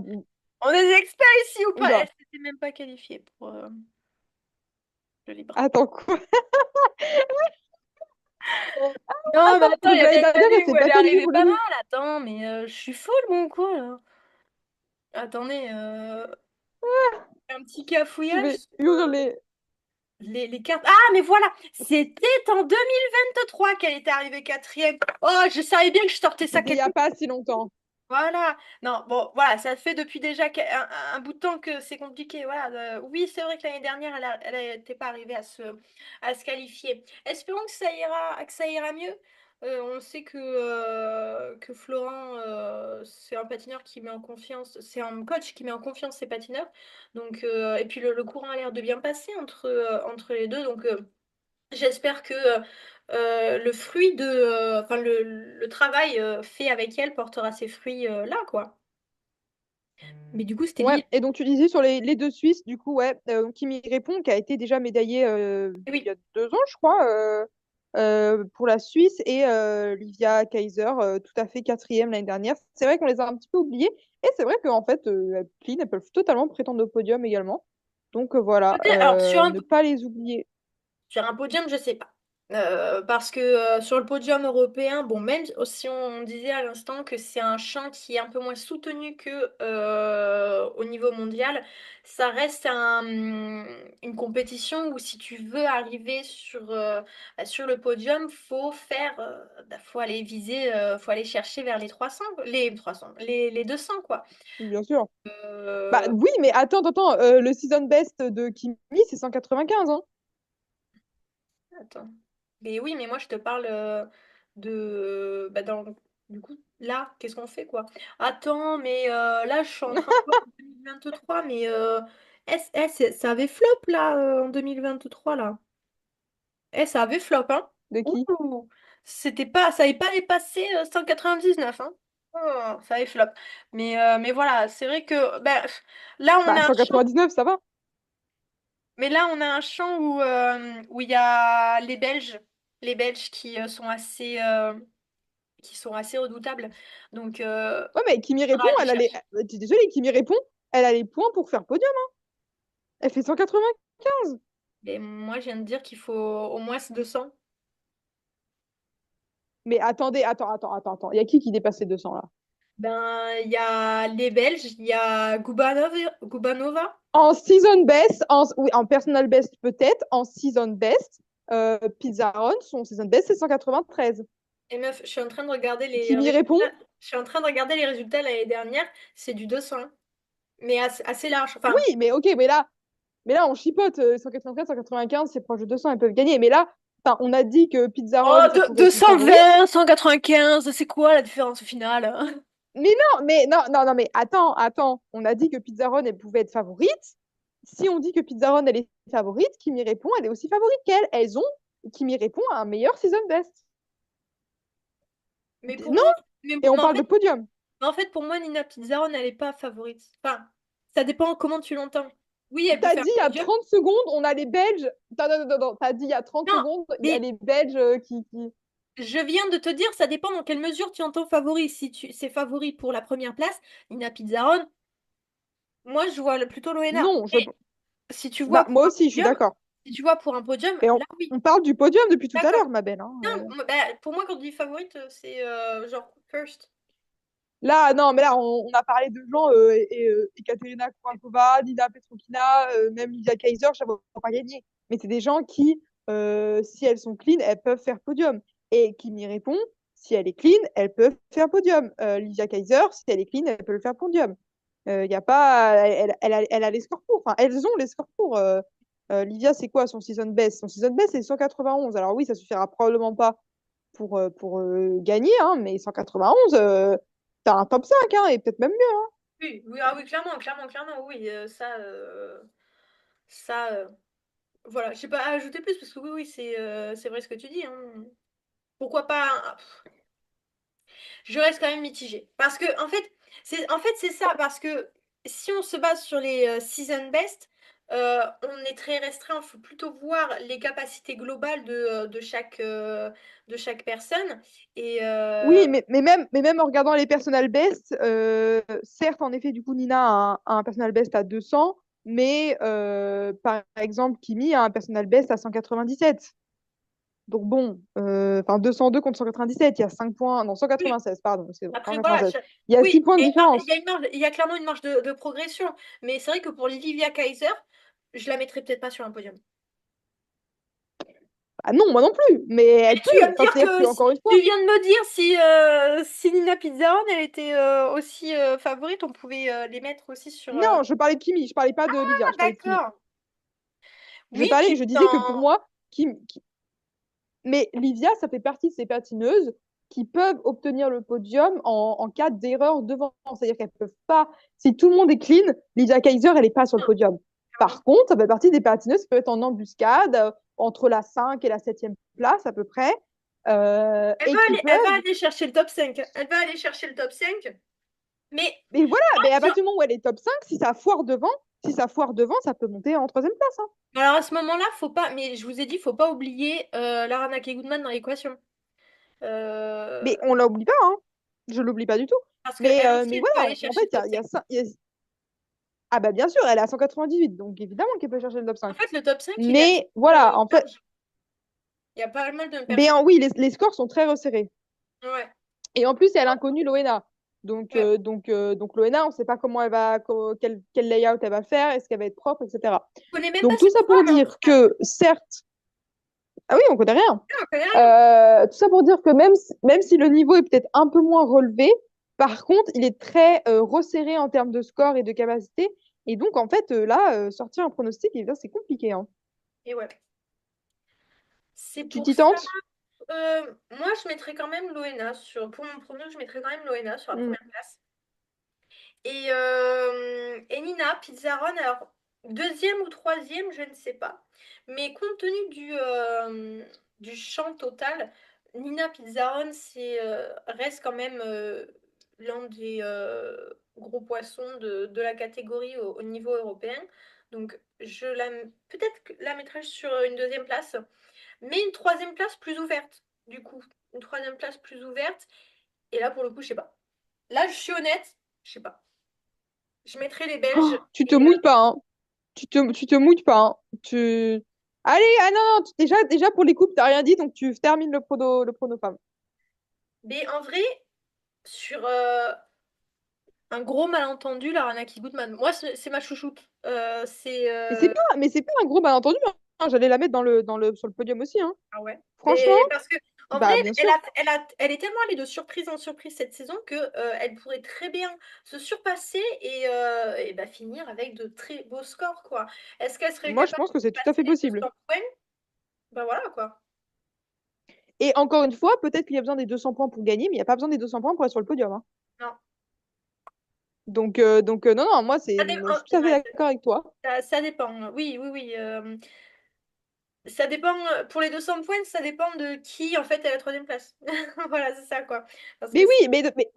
on est des experts ici ou pas? oula. Elle s'était même pas qualifiée pour le libre. Attends, quoi? Non, mais Attends, attends, il y a l'année bien une dernière, année elle où s'est elle pas est qualifiée arrivée pour le pas mal. livre. Attends, mais je suis folle, mon quoi, là. Attendez, un petit Je cafouillage vais sur hurler. les cartes. Ah, mais voilà, c'était en 2023 qu'elle était arrivée quatrième. Oh, je savais bien que je sortais ça C'était il y quelque... a pas si longtemps. Voilà. Non, bon, voilà, ça fait depuis déjà un bout de temps que c'est compliqué. Voilà. Oui, c'est vrai que l'année dernière, elle n'était pas arrivée à se qualifier. Espérons que ça ira mieux. On sait que Florent, c'est un patineur qui met en confiance, c'est un coach qui met en confiance ses patineurs. Donc, et puis le courant a l'air de bien passer entre les deux. Donc, j'espère que le fruit enfin le travail fait avec elle portera ses fruits là, quoi. Mais du coup, c'était Ouais, lié. et donc tu disais sur les deux Suisses, du coup, ouais, Kimi répond, qui a été déjà médaillée Eh il y oui, a 2 ans, je crois, pour la Suisse, et Livia Kaiser, tout à fait quatrième l'année dernière. C'est vrai qu'on les a un petit peu oubliés, et c'est vrai qu'en fait, Clean, elles peuvent totalement prétendre au podium également. Donc voilà, peut-être. Alors, ne pas les oublier. sur un podium, je sais pas. Parce que sur le podium européen, bon, même si on disait à l'instant que c'est un champ qui est un peu moins soutenu que au niveau mondial, ça reste une compétition où si tu veux arriver sur le podium, faut faire, faut aller viser, faut aller chercher vers les 300, les 200 quoi. Bien sûr. Bah Euh, oui, mais attends, le season best de Kimi, c'est 195, hein. Attends. Mais oui, mais moi je te parle de... Bah du coup, là, qu'est-ce qu'on fait quoi? Attends, mais là je suis en train de voir en 2023, mais ça avait flop là en 2023 là. Ça avait flop, hein? De qui? Ouh, c'était pas, ça n'avait pas dépassé 199, hein? Oh, ça est flop. Mais voilà, c'est vrai que ben, là on Bah, a un champ, 199, ça va. mais là on a un champ où il y a les Belges qui sont assez redoutables. Donc Ouais, mais Kimi faudra répond, aller elle a les. chercher. T'es désolée, Kimi répond, elle a les points pour faire podium. Elle fait 195. Mais moi je viens de dire qu'il faut au moins 200. Mais attendez, attends. Il y a qui dépasse les 200 là? Ben il y a les Belges, il y a Gubanova. En season best, oui, en personal best peut-être, en season best, Pizarro, son season best, c'est 193. Et meuf, je suis en train de regarder les Kimi répond, résultats. Je suis en train de regarder les résultats l'année dernière. C'est du 200, mais assez large. Enfin, oui, mais ok, mais là on chipote, 193, 195, c'est proche de 200, elles peuvent gagner. Mais là, enfin, on a dit que oh, Pizarro, ça pourrait être une favorite. 220, 195, c'est quoi la différence au final? Non, mais attends. On a dit que Pizarro, elle pouvait être favorite. Si on dit que Pizarro, elle est favorite, Kimi répond, elle est aussi favorite qu'elle. Kimi répond à un meilleur season best. Mais pour Non, moi, et on mais parle de podium. en fait, pour moi, Nina Pizarro, elle n'est pas favorite. Enfin, ça dépend comment tu l'entends. Oui, elle peut T'as faire dit il y a podium. 30 secondes, on a les Belges. Non. T'as dit il y a 30 Non, secondes, il y a mais les Belges je viens de te dire, ça dépend dans quelle mesure tu entends favori. Si c'est favori pour la première place, Nina Pizarro, moi, je vois plutôt Loena. Non, Mais si tu vois bah, pour moi un aussi, je suis podium, d'accord. si tu vois pour un podium, Et là, oui. on parle du podium depuis tout à D'accord. l'heure, ma belle, hein. Non, bah, pour moi, quand on dit favorite, c'est genre first. Là, non, mais là, on a parlé de gens, Ekaterina Kourakova, Nina Petrokina, même Lydia Kaiser, ça ne va pas gagner. Mais c'est des gens qui, si elles sont clean, elles peuvent faire podium. Et qui m'y répond, si elle est clean, elles peuvent faire podium. Lydia Kaiser, si elle est clean, elle peut le faire podium. Y a pas, elle a les scores pour. Enfin, elles ont les scores pour. Lydia, c'est quoi son season best? Son season best, c'est 191. Alors oui, ça suffira probablement pas pour gagner, hein, mais 191, t'as un top 5, hein, et peut-être même mieux. Oui, oui, ah oui, clairement, oui, ça, voilà, je sais pas à ajouter plus parce que oui, oui, c'est vrai ce que tu dis, hein. Pourquoi pas, je reste quand même mitigée. Parce que, en fait, c'est ça, parce que si on se base sur les season best, on est très restreint, il faut plutôt voir les capacités globales de chaque personne. Et Oui, mais même en regardant les personal best, certes, en effet, du coup, Nina a un personal best à 200, mais par exemple, Kimi a un personal best à 197. Donc bon, enfin 202 contre 197, il y a 5 points, non, oui, 196, pardon, c'est après, voilà, 196. Il y a 6 oui, points de et, il y différence. a une marge, il y a clairement une marge de progression. Mais c'est vrai que pour Livia Kaiser, je la mettrais peut-être pas sur un podium. Ah non, moi non plus, mais Mais elle peut. tu viens de Enfin, dire c'est-à-dire que, encore une tu fois, viens de me dire si Nina Pizarro elle était aussi favorite, on pouvait les mettre aussi sur. non, je parlais de Kimi, je parlais pas de Livia, Ah, je parlais de Kimi. d'accord. Oui, qui Je disais que pour dans. moi, mais Livia, ça fait partie de ces patineuses qui peuvent obtenir le podium en cas d'erreur devant. C'est-à-dire qu'elles peuvent pas. Si tout le monde est clean, Livia Kaiser, elle n'est pas sur le Non, podium. clairement. Par contre, ça fait partie des patineuses qui peuvent être en embuscade entre la 5 et la 7e place à peu près, et qui Elle va peuvent. aller chercher le top 5. Elle va aller chercher le top 5. Mais Mais voilà, moi, mais à partir du moment où elle est top 5, si ça foire devant, ça peut monter en troisième place, hein. alors à ce moment-là, faut pas. Mais je vous ai dit, faut pas oublier Lara Nake-Goodman dans l'équation. Mais Euh, on l'oublie pas, hein. Je l'oublie pas du tout. Parce Mais, qu'elle aussi, mais elle peut aller voilà, en chercher fait, le top il y 5. a ça. Ah bah bien sûr, elle est à 198, donc évidemment qu'elle peut chercher le top En 5. fait, le top 5, il est assez Mais voilà, en fait, large. Il y a pas mal de mais personnes. oui, les scores sont très resserrés. Ouais, Et en plus, elle a inconnu Loena. ouais. Donc Loena, on ne sait pas comment elle va, quel layout elle va faire, est-ce qu'elle va être propre, etc. On connaît même pas Donc ses tout ça pour pouvoirs, hein, au dire final. que, certes, ah oui, on connaît rien. On connaît rien. Tout ça pour dire que même si le niveau est peut-être un peu moins relevé, par contre, il est très resserré en termes de score et de capacité. Et donc, en fait, là, sortir un pronostic, eh bien, c'est compliqué, hein. Et ouais. C'est Tu pour t'y ça. tentes? Moi, je mettrais quand même Loena sur. Pour mon premier, je mettrais quand même Loena sur la Mm. première place. Et Nina Pizarron, alors deuxième ou troisième, je ne sais pas. Mais compte tenu du champ total, Nina Pizarron reste quand même l'un des gros poissons de la catégorie au niveau européen. Donc, peut-être que la mettrais sur une deuxième place, mais une troisième place plus ouverte, du coup. Une troisième place plus ouverte. Et là, pour le coup, je sais pas. Là, je suis honnête, je sais pas. Je mettrais les Belges. Oh, tu te Et, mouilles pas, hein. Tu te mouilles pas, hein. Allez, ah non, non, déjà pour les coupes, t'as rien dit, donc tu termines le prono femme. mais en vrai, sur un gros malentendu, la Ranaki Goodman. Moi, c'est ma chouchoute. Mais c'est pas un gros malentendu, hein. J'allais la mettre sur le podium aussi, hein. Ah ouais. Franchement, Mais parce que en vrai, bah bien sûr. elle est tellement allée de surprise en surprise cette saison que elle pourrait très bien se surpasser et bah, finir avec de très beaux scores, quoi. Est-ce qu'elle serait Moi, je capable pense que de c'est tout à passer fait les possible. 200 points? Bah voilà, quoi. Et encore une fois, peut-être qu'il y a besoin des 200 points pour gagner, mais il n'y a pas besoin des 200 points pour être sur le podium, hein. Non. Donc, non, non, moi, je suis tout à fait Ouais, d'accord avec toi. ça dépend. Oui, oui, oui. Ça dépend, pour les 200 points, ça dépend de qui, en fait, est à la troisième place. Voilà, c'est ça, quoi. Parce que Mais oui,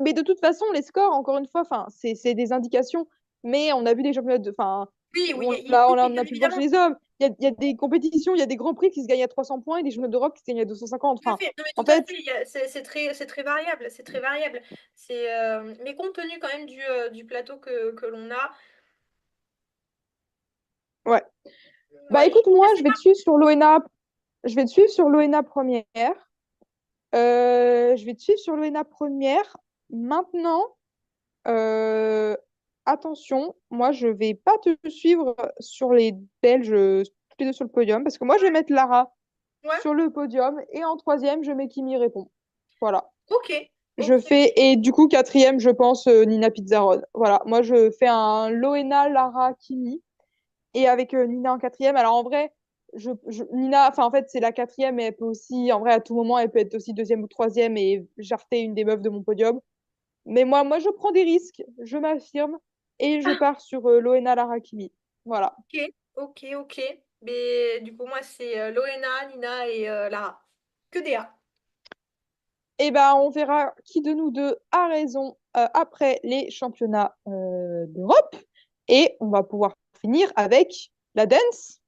mais de toute façon, les scores, encore une fois, enfin, c'est des indications. Mais on a vu des championnats enfin, oui, oui, oui, on bien a pu le voir chez évidemment. les hommes. Il y a des compétitions, il y a des grands prix qui se gagnent à 300 points et des championnats d'Europe qui se gagnent à 250. Tout à Enfin, fait. Non, mais en tout à fait, fait. C'est très variable. C'est très variable. Mais compte tenu quand même du plateau que l'on a, ouais. Bah ouais, écoute, moi, je je sais vais pas. te suivre sur l'ONA. Je vais te suivre sur l'ONA première. Je vais te suivre sur l'ONA première. Maintenant, euh, attention, moi, je vais pas te suivre sur les Belges, tous les deux sur le podium, parce que moi, je vais mettre Lara Ouais. sur le podium et en troisième, je mets Kimi répond. Voilà. Ok. Ok. Je fais, et du coup, quatrième, je pense Nina Pizarro. Voilà, moi, je fais un Loena, Lara, Kimi. Et avec Nina en quatrième. Alors en vrai, Nina, enfin en fait, c'est la quatrième, mais elle peut aussi, en vrai, à tout moment, elle peut être aussi deuxième ou troisième et jarter une des meufs de mon podium. Mais moi, je prends des risques, je m'affirme et je Ah, pars sur Loena Larakimi. Voilà. ok. Ok. Ok. Mais du coup, moi, c'est Loena, Nina et Lara. Que des A. Et ben, on verra qui de nous deux a raison après les championnats d'Europe. Et on va pouvoir finir avec la dance.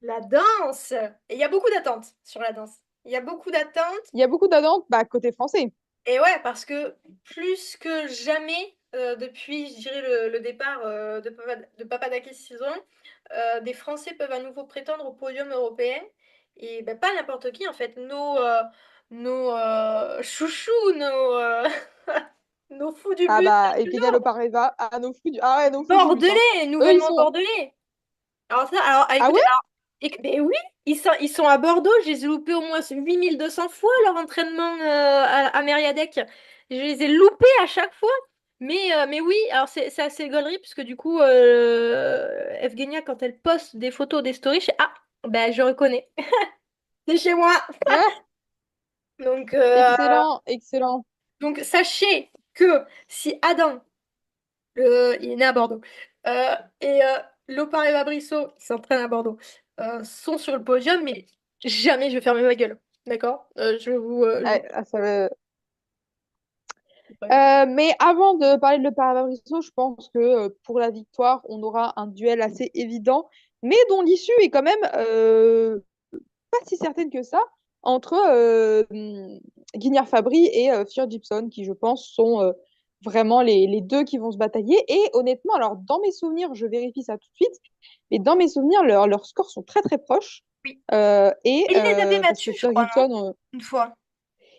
La danse. Et il y a beaucoup d'attentes sur la danse. Il y a beaucoup d'attentes. Il y a beaucoup d'attentes bah, côté français. Et ouais, parce que plus que jamais, depuis, je dirais, le départ de Papadakis saison, des Français peuvent à nouveau prétendre au podium européen. Et ben, pas n'importe qui, en fait. Nos chouchous, nos fous du Ah but bah, Evgenia nationaux, Pareva, ah, nos fous ah ouais, nos fous du but, hein. bordelais, Eux, ils nouvellement sont. bordelais. Alors ça, alors Ah écoutez, ouais? ben oui, ils sont à Bordeaux, je les ai loupés au moins 8200 fois leur entraînement à Mériadec. Je les ai loupés à chaque fois. Mais oui, alors c'est assez gaulerie, puisque du coup, Evgenia, quand elle poste des photos, des stories, ah, ben je reconnais, c'est chez moi. Ah, Donc, excellent, excellent. donc sachez que si Adam, il est né à Bordeaux. Et Lopar et Fabriceau, qui s'entraînent à Bordeaux, sont sur le podium, mais jamais je vais fermer ma gueule. D'accord? Ah, ah, mais avant de parler de Le Paravabrisso, je pense que pour la victoire, on aura un duel assez évident, mais dont l'issue est quand même pas si certaine que ça, entre Guignard Fabry et Fjord Gibson, qui je pense sont vraiment les deux qui vont se batailler. Et honnêtement, alors dans mes souvenirs, je vérifie ça tout de suite, mais dans mes souvenirs, leurs scores sont très très proches. Oui. Et il les avait Parce que battus, je Fjord crois, non? Gibson, Une fois.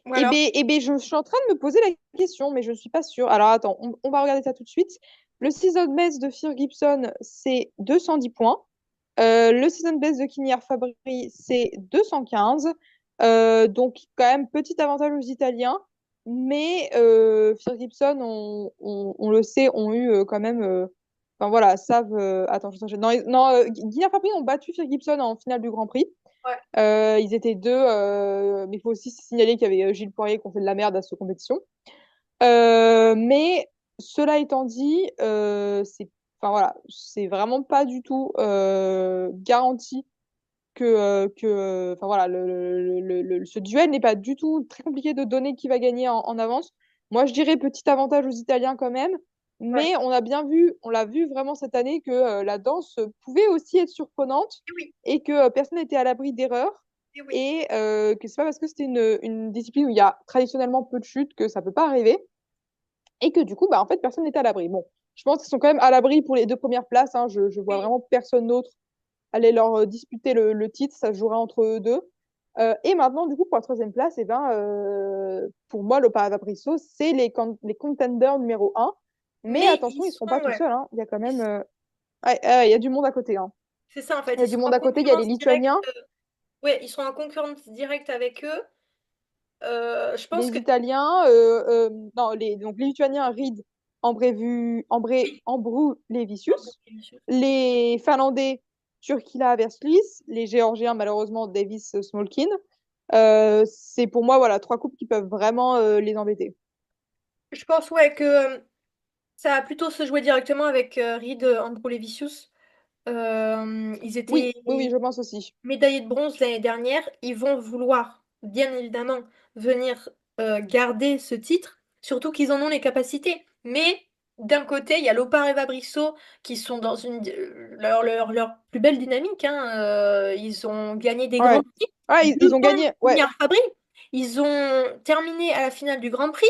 Ou eh alors? ben, je suis en train de me poser la question, mais je ne suis pas sûre. Alors attends, on va regarder ça tout de suite. Le season best de Fear Gibson, c'est 210 points. Le season best de Kiniar Fabri, c'est 215. Donc, quand même, petit avantage aux Italiens. Mais Fear Gibson, on le sait, ont eu quand même. Enfin voilà, savent. Attends, non, non Guinea Fabri ont battu Fear Gibson en finale du Grand Prix. Ouais. Ils étaient deux, mais il faut aussi signaler qu'il y avait Gilles Poirier qui ont fait de la merde à cette compétition. Mais cela étant dit, enfin, voilà, c'est vraiment pas du tout garanti enfin, voilà, ce duel n'est pas du tout très compliqué de donner qui va gagner en avance. Moi, je dirais petit avantage aux Italiens quand même. Ouais. Mais on l'a vu vraiment cette année que la danse pouvait aussi être surprenante Et oui, et que personne n'était à l'abri d'erreurs. et oui. Et que c'est pas parce que c'était une discipline où il y a traditionnellement peu de chutes que ça peut pas arriver. Et que du coup, bah, en fait, personne n'était à l'abri. Bon, je pense qu'ils sont quand même à l'abri pour les deux premières places, hein. Je vois Oui. vraiment personne d'autre aller leur disputer le titre. Ça se jouera entre eux deux. Et maintenant, du coup, pour la troisième place, eh ben, pour moi, le Vabrisso, c'est les contenders numéro un. Mais Mais ils attention, ils ne seront pas sont, tout ouais. seuls, hein. Il y a quand même ouais, il y a du monde à côté, hein. C'est ça en fait, Il y a ils du sont monde en à côté. Il y a les concurrence directe. Lituaniens, Ouais, ils sont en concurrence directe avec eux. Je pense que les Italiens, non, donc les Lituaniens, Reed, oui. Ambrulevicius, les Finlandais, Turkila Verslis, les Géorgiens, malheureusement, Davis Smolkin. C'est pour moi, voilà, trois coupes qui peuvent vraiment les embêter. Je pense ouais que ça va plutôt se jouer directement avec Reed Ambrolevicius. Ils Oui, étaient oui, oui, je pense aussi. médaillés de bronze l'année dernière. Ils vont vouloir, bien évidemment, venir garder ce titre, surtout qu'ils en ont les capacités. Mais d'un côté, il y a Lopar et Fabricio qui sont dans leur plus belle dynamique, hein. Ils ont gagné des grands Ouais. prix Ouais, ils ont devant gagné. Ouais. Guignard Fabry. Ils ont terminé à la finale du Grand Prix.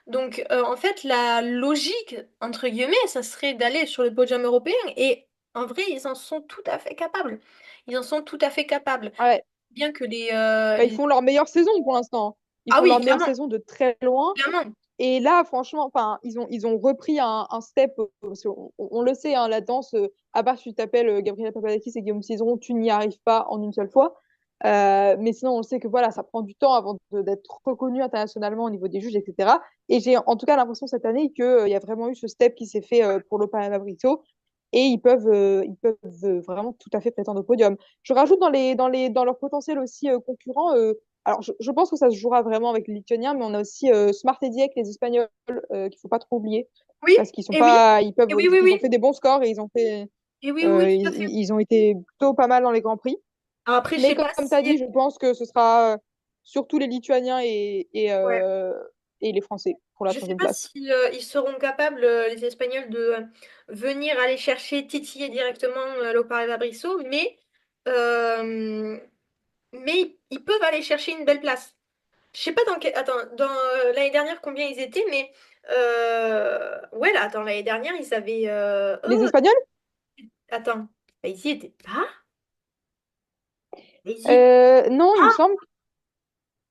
Donc, en fait, la logique, entre guillemets, ça serait d'aller sur le podium européen. Et en vrai, ils en sont tout à fait capables. Ils en sont tout à fait capables. Ouais. Bien que Bah, ils font leur meilleure saison pour l'instant, hein. Ils Ah font oui, leur meilleure clairement, saison de très loin. clairement. Et là, franchement, enfin, ils ont repris un step. Parce on le sait, hein, la danse, à part si tu t'appelles Gabriela Papadakis et Guillaume Cizeron, tu n'y arrives pas en une seule fois. Mais sinon, on le sait que voilà, ça prend du temps avant d'être reconnu internationalement au niveau des juges, etc. Et j'ai en tout cas l'impression cette année qu'il y a vraiment eu ce step qui s'est fait pour le Panama Brito. Et ils peuvent vraiment tout à fait prétendre au podium. Je rajoute dans leurs potentiels aussi concurrents. Alors, je pense que ça se jouera vraiment avec les Lituaniens, mais on a aussi Smart et Dieck, les Espagnols, qu'il faut pas trop oublier, Oui, parce qu'ils sont et oui, pas, et oui, oui, ils ont oui. fait des bons scores et ils ont fait, Et oui, oui, tout à fait. ils ont été plutôt pas mal dans les grands prix. Alors après, je Mais sais comme pas tu as si... dit, je pense que ce sera surtout les Lituaniens Ouais. et les Français pour la Je sais troisième pas place. si ils seront capables, les Espagnols, de venir aller chercher, titiller directement Lopar et Fabricio, euh, mais ils peuvent aller chercher une belle place. Je sais pas Attends, dans l'année dernière combien ils étaient, mais ouais là, attends, l'année dernière ils avaient Les Espagnols? attends, bah, ils y étaient pas? Ils y étaient Non, il me pas? semble.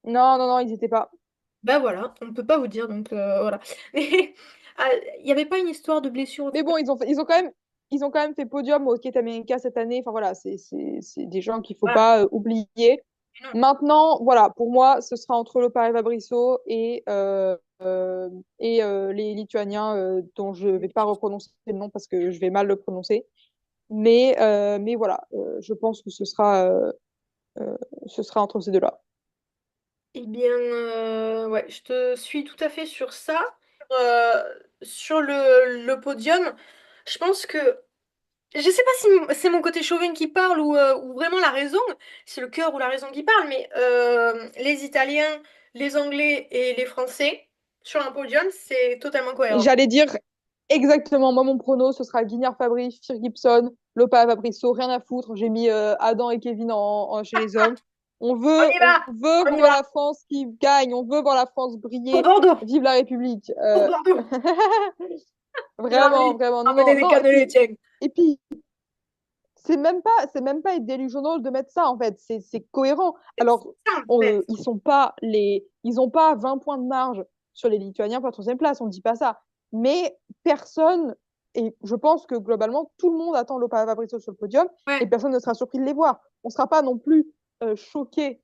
Non, non, non, ils étaient pas. Bah voilà, on ne peut pas vous dire, donc voilà. Mais il n'y avait pas une histoire de blessure ou Mais truc comme bon, ils ont quand même fait podium au Skate America cette année. Enfin voilà, c'est des gens qu'il faut ça? pas oublier. Mais non. Maintenant, voilà, pour moi, ce sera entre le Paris Fabricio les Lituaniens dont je vais pas reprononcer le nom parce que je vais mal le prononcer. Mais voilà, je pense que euh, ce sera entre ces deux-là. Eh bien, ouais, je te suis tout à fait sur ça. Euh, sur le podium, je pense que je sais pas si c'est mon côté chauvin qui parle ou vraiment la raison, c'est le cœur ou la raison qui parle, mais les Italiens, les Anglais et les Français sur un podium, c'est totalement cohérent. J'allais dire exactement, moi mon prono, ce sera Guignard Fabry, Fir Gibson, Lopa Fabricio, rien à foutre. J'ai mis Adam et Kevin chez les hommes. On y On va, veut on y voir va. la France qui gagne, on veut voir la France Pour briller. Bordeaux, Vive la République. pour Bordeaux. J'ai Vraiment, envie vraiment. Non, d'emmener non, des non. cannelés, tiens. Et puis, c'est même pas être delusional de mettre ça, en fait. C'est cohérent. C'est Alors, ça, en fait. ils ont pas 20 points de marge sur les Lituaniens pour la troisième place, on ne dit pas ça. Mais personne, et je pense que globalement, tout le monde attend Lopa Fabricio sur le podium et Ouais. personne ne sera surpris de les voir. On ne sera pas non plus choqué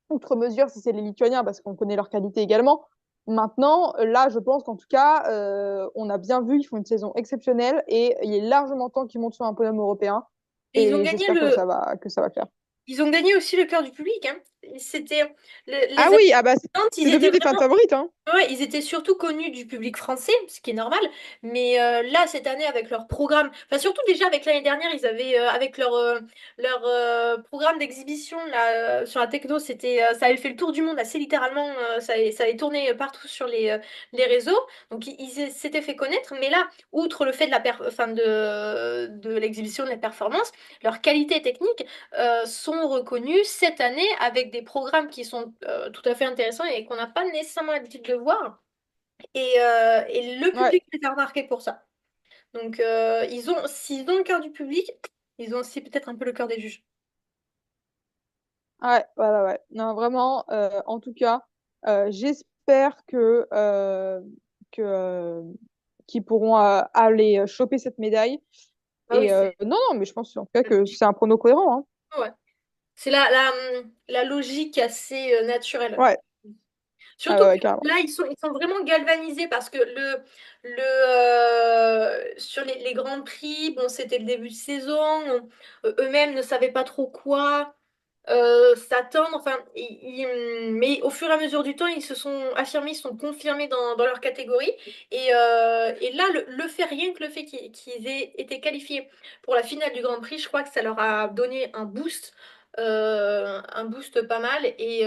outre mesure si c'est les Lituaniens parce qu'on connaît leur qualité également. Maintenant, là, je pense qu'en tout cas, on a bien vu, ils font une saison exceptionnelle et il est largement temps qu'ils montent sur un podium européen. Et ils ont Et gagné j'espère que ça va le faire. ils ont gagné aussi le cœur du public, hein. C'était Ah les oui, ah bah, attentes, ils c'est étaient devenu des fans vraiment favorites, hein. Ouais, ils étaient surtout connus du public français, ce qui est normal, mais là, cette année, avec leur programme, enfin surtout déjà avec l'année dernière, ils avaient, avec leur programme d'exhibition là, sur la techno, ça avait fait le tour du monde assez littéralement, ça avait tourné partout sur les réseaux, donc ils s'étaient fait connaître, mais là, outre le fait enfin, de l'exhibition de la performance, leur qualité technique sont reconnus cette année avec des programmes qui sont tout à fait intéressants et qu'on n'a pas nécessairement l'habitude de voir. Et le Ouais, public les a remarqués pour ça. Donc, s'ils ont le cœur du public, ils ont aussi peut-être un peu le cœur des juges. ouais, ouais, ouais, ouais. Non, vraiment, en tout cas, j'espère que qu'ils pourront aller choper cette médaille. Ah oui, Et non, non, mais je pense en tout cas que c'est un prono cohérent, hein. ouais. C'est la logique assez naturelle. Ouais, ah Surtout ouais, que ouais, carrément. là, ils sont vraiment galvanisés parce que sur les grands prix, bon, c'était le début de saison, eux-mêmes ne savaient pas trop quoi s'attendre. Enfin, mais au fur et à mesure du temps, ils se sont affirmés, ils sont confirmés dans leur catégorie. Et là, le fait, rien que le fait qu'ils aient été qualifiés pour la finale du Grand Prix, je crois que ça leur a donné un boost pas mal. Et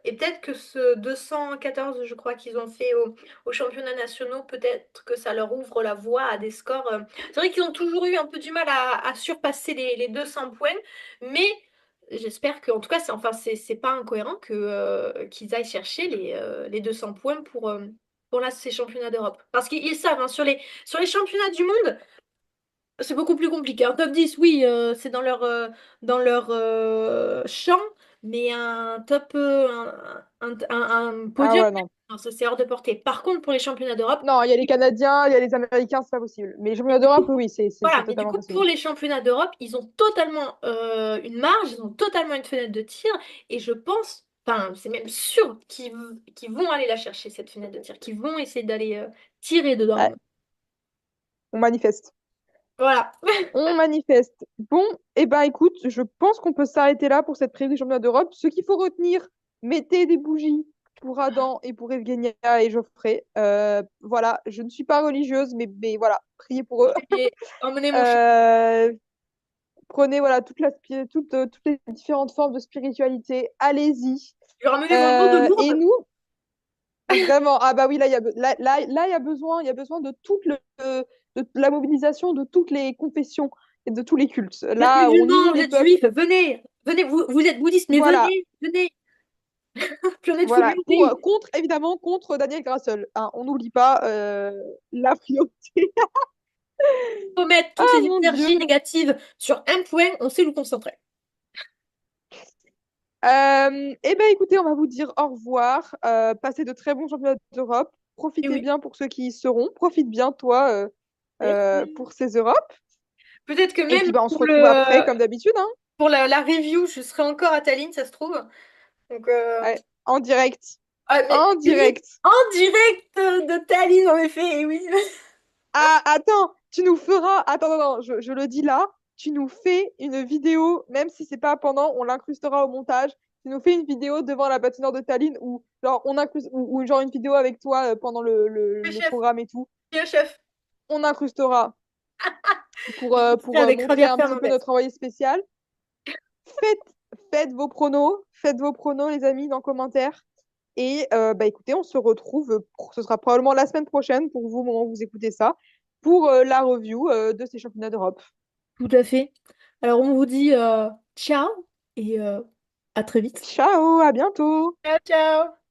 peut-être que ce 214, je crois qu'ils ont fait aux championnats nationaux, peut-être que ça leur ouvre la voie à des scores. C'est vrai qu'ils ont toujours eu un peu du mal à surpasser les 200 points, mais j'espère que, en tout cas, c'est pas incohérent qu'ils aillent chercher les 200 points pour là, ces championnats d'Europe. Parce qu'ils savent, hein, sur les championnats du monde, c'est beaucoup plus compliqué. Un top 10, oui, c'est dans leur champ, mais un top, un Ah podium, ouais, non. non, ça c'est hors de portée. Par contre, pour les championnats d'Europe, Non, il y a les Canadiens, il y a les Américains, c'est pas possible. Mais les championnats du d'Europe, coup, oui, c'est voilà, mais du totalement coup, pour possible. les championnats d'Europe, ils ont totalement une marge, ils ont totalement une fenêtre de tir, et je pense, enfin, c'est même sûr qu'ils vont aller la chercher, cette fenêtre de tir, qu'ils vont essayer d'aller tirer dedans. Ouais, on manifeste. Voilà. On manifeste. Bon, eh ben écoute, je pense qu'on peut s'arrêter là pour cette prévue du championnat d'Europe. Ce qu'il faut retenir, mettez des bougies pour Adam et pour Evgenia et Geoffrey. Voilà, je ne suis pas religieuse, mais voilà, priez pour eux. Et emmenez mon chat. Euh, Prenez voilà toutes les différentes formes de spiritualité. Allez-y. Je vais ramener mon eau de Et Lourdes. nous, vraiment, ah bah oui, là, il y a besoin de de la mobilisation de toutes les confessions et de tous les cultes. Vous êtes Là, on musulman, unit vous les êtes peuples. juif, venez, venez, vous êtes bouddhiste, mais Voilà, venez, venez. Puis on est de full voilà. Pour, unity. contre, évidemment, contre Daniel Grassel. Hein, on n'oublie pas la priorité. Faut mettre toutes Ah les mon Dieu. énergies négatives sur un point, on sait nous concentrer. Eh ben écoutez, on va vous dire au revoir. Passez de très bons championnats d'Europe. Et Profitez oui, bien pour ceux qui y seront. Profite bien, toi, merci. pour ces Europes. Peut-être que Et puis, même bah, on se retrouve après, comme d'habitude, hein. pour la review, je serai encore à Tallinn, ça se trouve. Donc, Ouais, en direct. ah, mais En oui, direct. en direct de Tallinn, en effet, et oui. Ah, attends, tu nous feras. Attends, non, non, je le dis là. Tu nous fais une vidéo, même si c'est pas pendant, on l'incrustera au montage. Tu nous fais une vidéo devant la patinoire de Tallinn ou genre, ou genre une vidéo avec toi pendant Le le chef, programme et tout. le chef. On incrustera Je serai pour avec montrer Javier un petit peu Fernandez. notre envoyé spécial. Faites, faites vos pronos, les amis, dans les commentaires. Et bah écoutez, on se retrouve, ce sera probablement la semaine prochaine pour vous, au moment où vous écoutez ça, pour la review de ces championnats d'Europe. Tout à fait. Alors, on vous dit ciao et à très vite. Ciao, à bientôt! Ciao, ciao!